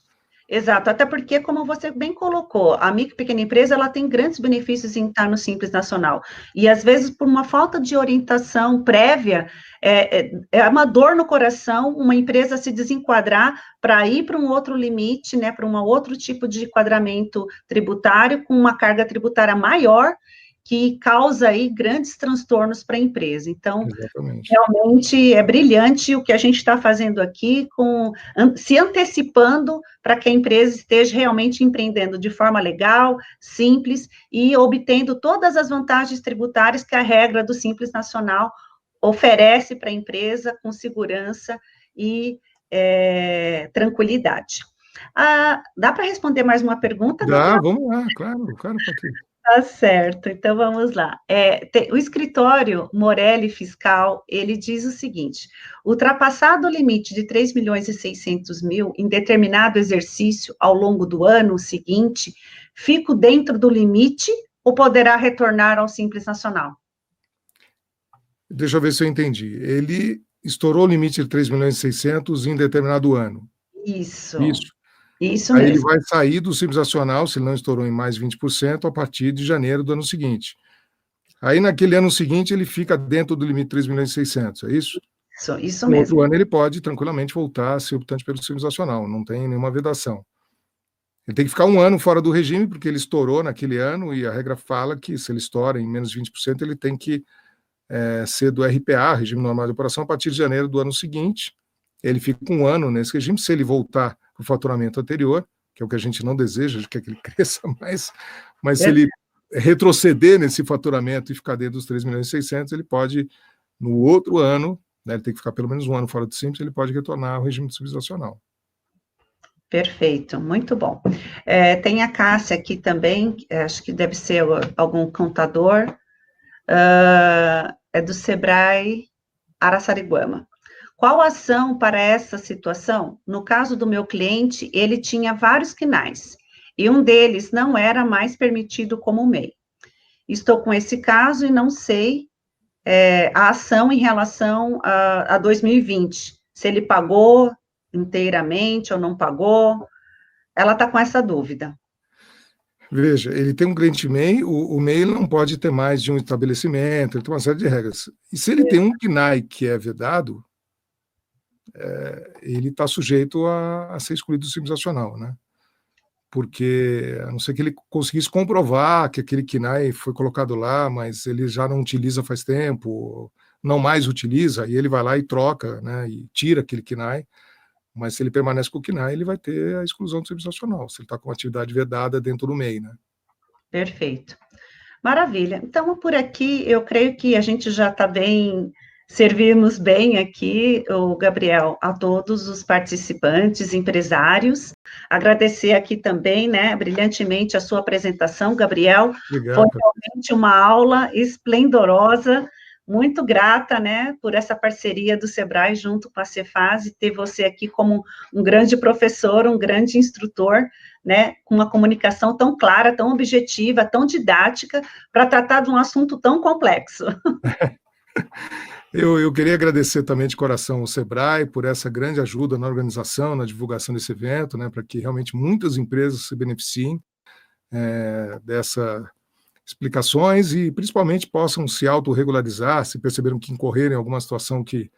Exato, até porque, como você bem colocou, a micro e pequena empresa, ela tem grandes benefícios em estar no Simples Nacional, e às vezes, por uma falta de orientação prévia, é uma dor no coração uma empresa se desenquadrar para ir para um outro limite, né, para um outro tipo de enquadramento tributário, com uma carga tributária maior, que causa aí grandes transtornos para a empresa. Então, realmente é brilhante o que a gente está fazendo aqui, se antecipando para que a empresa esteja realmente empreendendo de forma legal, simples e obtendo todas as vantagens tributárias que a regra do Simples Nacional oferece para a empresa com segurança e tranquilidade. Dá para responder mais uma pergunta? Dá, vamos lá, claro, Patrícia. Tá certo, então vamos lá. O escritório Morelli Fiscal, ele diz o seguinte: ultrapassado o limite de 3.600.000 em determinado exercício ao longo do ano seguinte, fico dentro do limite ou poderá retornar ao Simples Nacional? Deixa eu ver se eu entendi. Ele estourou o limite de 3.600.000 em determinado ano. Isso Aí mesmo. ele vai sair do Simples Nacional, se ele não estourou em mais 20%, a partir de janeiro do ano seguinte. Aí, naquele ano seguinte, ele fica dentro do limite de 3.600.000, é isso? Isso no mesmo. outro ano, ele pode tranquilamente voltar a ser optante pelo Simples Nacional, não tem nenhuma vedação. Ele tem que ficar 1 ano fora do regime, porque ele estourou naquele ano, e a regra fala que, se ele estoura em menos de 20%, ele tem que ser do RPA, Regime Normal de Operação, a partir de janeiro do ano seguinte. Ele fica 1 ano nesse regime. Se ele voltar para o faturamento anterior, que é o que a gente não deseja, a gente quer que ele cresça mais, mas se ele retroceder nesse faturamento e ficar dentro dos 3.600.000, ele pode, no outro ano, né, ele tem que ficar pelo menos 1 ano fora do Simples, ele pode retornar ao regime do Simples Nacional. Perfeito, muito bom. Tem a Cássia aqui também, acho que deve ser algum contador, é do Sebrae Araçariguama. Qual ação para essa situação? No caso do meu cliente, ele tinha vários quinais, e um deles não era mais permitido como MEI. Estou com esse caso e não sei a ação em relação a 2020, se ele pagou inteiramente ou não pagou, ela está com essa dúvida. Veja, ele tem um cliente MEI, o MEI não pode ter mais de um estabelecimento, ele tem uma série de regras. E se ele tem um CNAE que é vedado, ele está sujeito a ser excluído do Simples Nacional, né? Porque, a não ser que ele conseguisse comprovar que aquele CNAE foi colocado lá, mas ele já não utiliza faz tempo, não mais utiliza, e ele vai lá e troca, né, e tira aquele CNAE, mas se ele permanece com o CNAE, ele vai ter a exclusão do Simples Nacional, se ele está com atividade vedada dentro do MEI, né? Perfeito. Maravilha. Então, por aqui, eu creio que a gente já está bem, servimos bem aqui, o Gabriel, a todos os participantes, empresários. Agradecer aqui também, né, brilhantemente a sua apresentação, Gabriel. Foi Obrigado, realmente uma aula esplendorosa. Muito grata, né, por essa parceria do Sebrae junto com a Cefaz e ter você aqui como um grande professor, um grande instrutor, né, com uma comunicação tão clara, tão objetiva, tão didática, para tratar de um assunto tão complexo. Eu queria agradecer também de coração ao Sebrae por essa grande ajuda na organização, na divulgação desse evento, né, para que realmente muitas empresas se beneficiem dessas explicações e principalmente possam se autorregularizar, se perceberam que incorreram em alguma situação que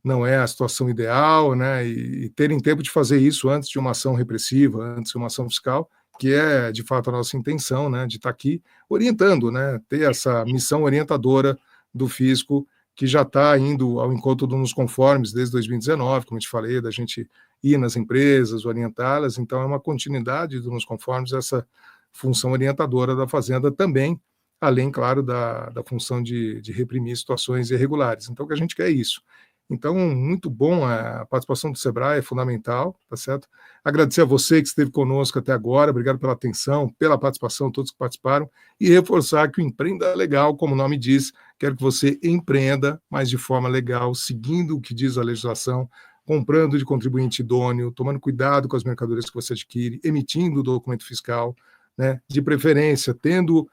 não é a situação ideal, né, e terem tempo de fazer isso antes de uma ação repressiva, antes de uma ação fiscal, que é, de fato, a nossa intenção, né, de estar aqui orientando, né, ter essa missão orientadora do fisco, que já está indo ao encontro do Nos Conformes desde 2019, como eu te falei, da gente ir nas empresas, orientá-las, então é uma continuidade do Nos Conformes, essa função orientadora da Fazenda também, além, claro, da função de reprimir situações irregulares. Então, o que a gente quer é isso. Então, muito bom, a participação do Sebrae é fundamental, tá certo? Agradecer a você que esteve conosco até agora, obrigado pela atenção, pela participação, todos que participaram, e reforçar que o Empreenda Legal, como o nome diz, quero que você empreenda, mas de forma legal, seguindo o que diz a legislação, comprando de contribuinte idôneo, tomando cuidado com as mercadorias que você adquire, emitindo o documento fiscal, né, de preferência, tendo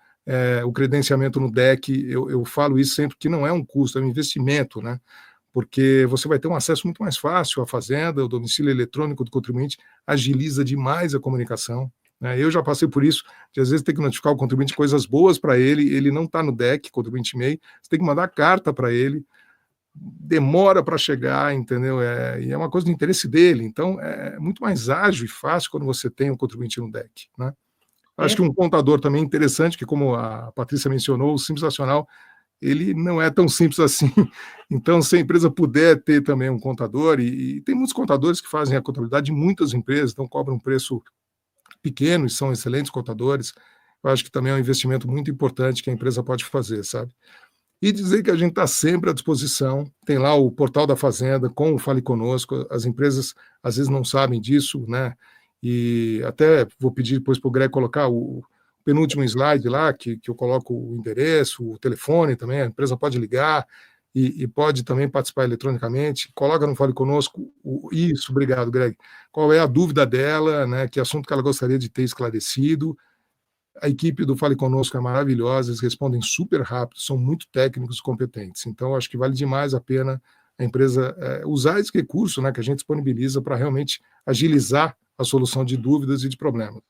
o credenciamento no DEC, eu falo isso sempre que não é um custo, é um investimento, né? Porque você vai ter um acesso muito mais fácil à fazenda, o domicílio eletrônico do contribuinte agiliza demais a comunicação, né? Eu já passei por isso, de às vezes ter que notificar o contribuinte coisas boas para ele não está no DEC, contribuinte e-mail, você tem que mandar carta para ele, demora para chegar, entendeu? E é uma coisa do interesse dele, então é muito mais ágil e fácil quando você tem um contribuinte no DEC, né? Acho que um contador também interessante, que como a Patrícia mencionou, o Simples Nacional, ele não é tão simples assim. Então, se a empresa puder ter também um contador, e tem muitos contadores que fazem a contabilidade de muitas empresas, então cobram um preço pequeno e são excelentes contadores, eu acho que também é um investimento muito importante que a empresa pode fazer, sabe? E dizer que a gente está sempre à disposição, tem lá o portal da Fazenda com o Fale Conosco, as empresas às vezes não sabem disso, né? E até vou pedir depois para o Greg colocar o penúltimo slide lá, que eu coloco o endereço, o telefone também, a empresa pode ligar e pode também participar eletronicamente, coloca no Fale Conosco, isso, obrigado, Greg, qual é a dúvida dela, né, que assunto que ela gostaria de ter esclarecido. A equipe do Fale Conosco é maravilhosa, eles respondem super rápido, são muito técnicos e competentes, então acho que vale demais a pena a empresa usar esse recurso, né, que a gente disponibiliza para realmente agilizar a solução de dúvidas e de problemas.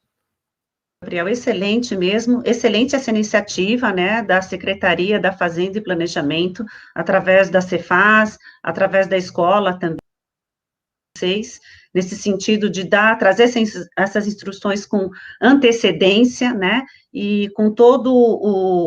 Gabriel, excelente mesmo, excelente essa iniciativa, né, da Secretaria da Fazenda e Planejamento, através da Cefaz, através da escola também, nesse sentido de trazer essas instruções com antecedência, né, e com toda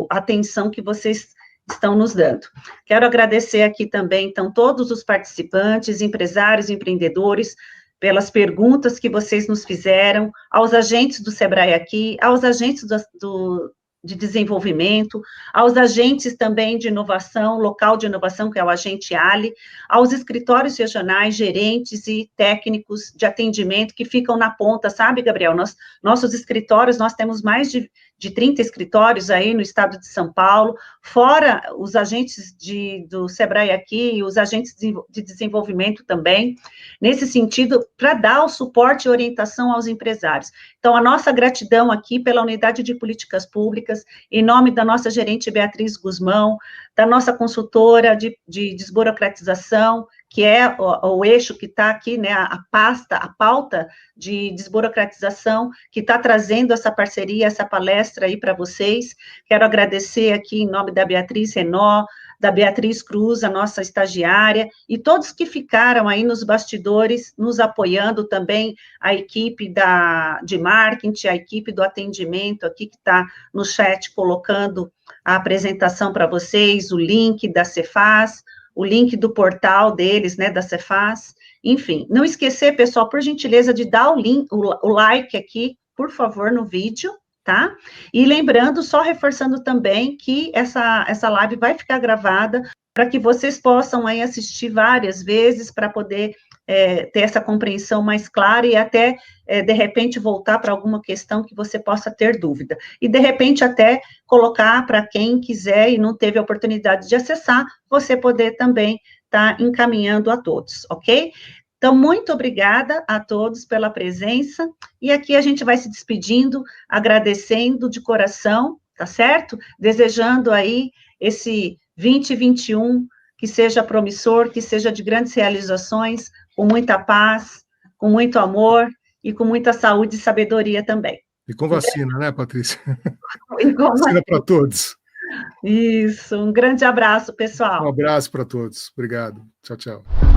a atenção que vocês estão nos dando. Quero agradecer aqui também, então, todos os participantes, empresários, empreendedores, pelas perguntas que vocês nos fizeram, aos agentes do Sebrae aqui, aos agentes de desenvolvimento, aos agentes também de inovação, local de inovação, que é o agente ALI, aos escritórios regionais, gerentes e técnicos de atendimento que ficam na ponta, sabe, Gabriel? Nossos escritórios, nós temos mais de 30 escritórios aí no estado de São Paulo, fora os agentes do Sebrae aqui, e os agentes de desenvolvimento também, nesse sentido, para dar o suporte e orientação aos empresários. Então, a nossa gratidão aqui pela Unidade de Políticas Públicas, em nome da nossa gerente Beatriz Guzmão, da nossa consultora de desburocratização, que é o eixo que está aqui, né, a pauta de desburocratização, que está trazendo essa parceria, essa palestra aí para vocês. Quero agradecer aqui em nome da Beatriz Renó, da Beatriz Cruz, a nossa estagiária, e todos que ficaram aí nos bastidores, nos apoiando também, a equipe de marketing, a equipe do atendimento aqui, que está no chat colocando a apresentação para vocês, o link da Cefaz, o link do portal deles, né, da Cefaz, enfim, não esquecer, pessoal, por gentileza, de dar o like aqui, por favor, no vídeo, tá? E lembrando, só reforçando também que essa live vai ficar gravada para que vocês possam aí assistir várias vezes para poder ter essa compreensão mais clara e até, de repente, voltar para alguma questão que você possa ter dúvida. E, de repente, até colocar para quem quiser e não teve a oportunidade de acessar, você poder também estar encaminhando a todos, ok? Então, muito obrigada a todos pela presença, e aqui a gente vai se despedindo, agradecendo de coração, tá certo? Desejando aí esse 2021 que seja promissor, que seja de grandes realizações, com muita paz, com muito amor e com muita saúde e sabedoria também. E com vacina, né, Patrícia? Igual vacina para todos. Isso, um grande abraço, pessoal. Um abraço para todos. Obrigado. Tchau, tchau.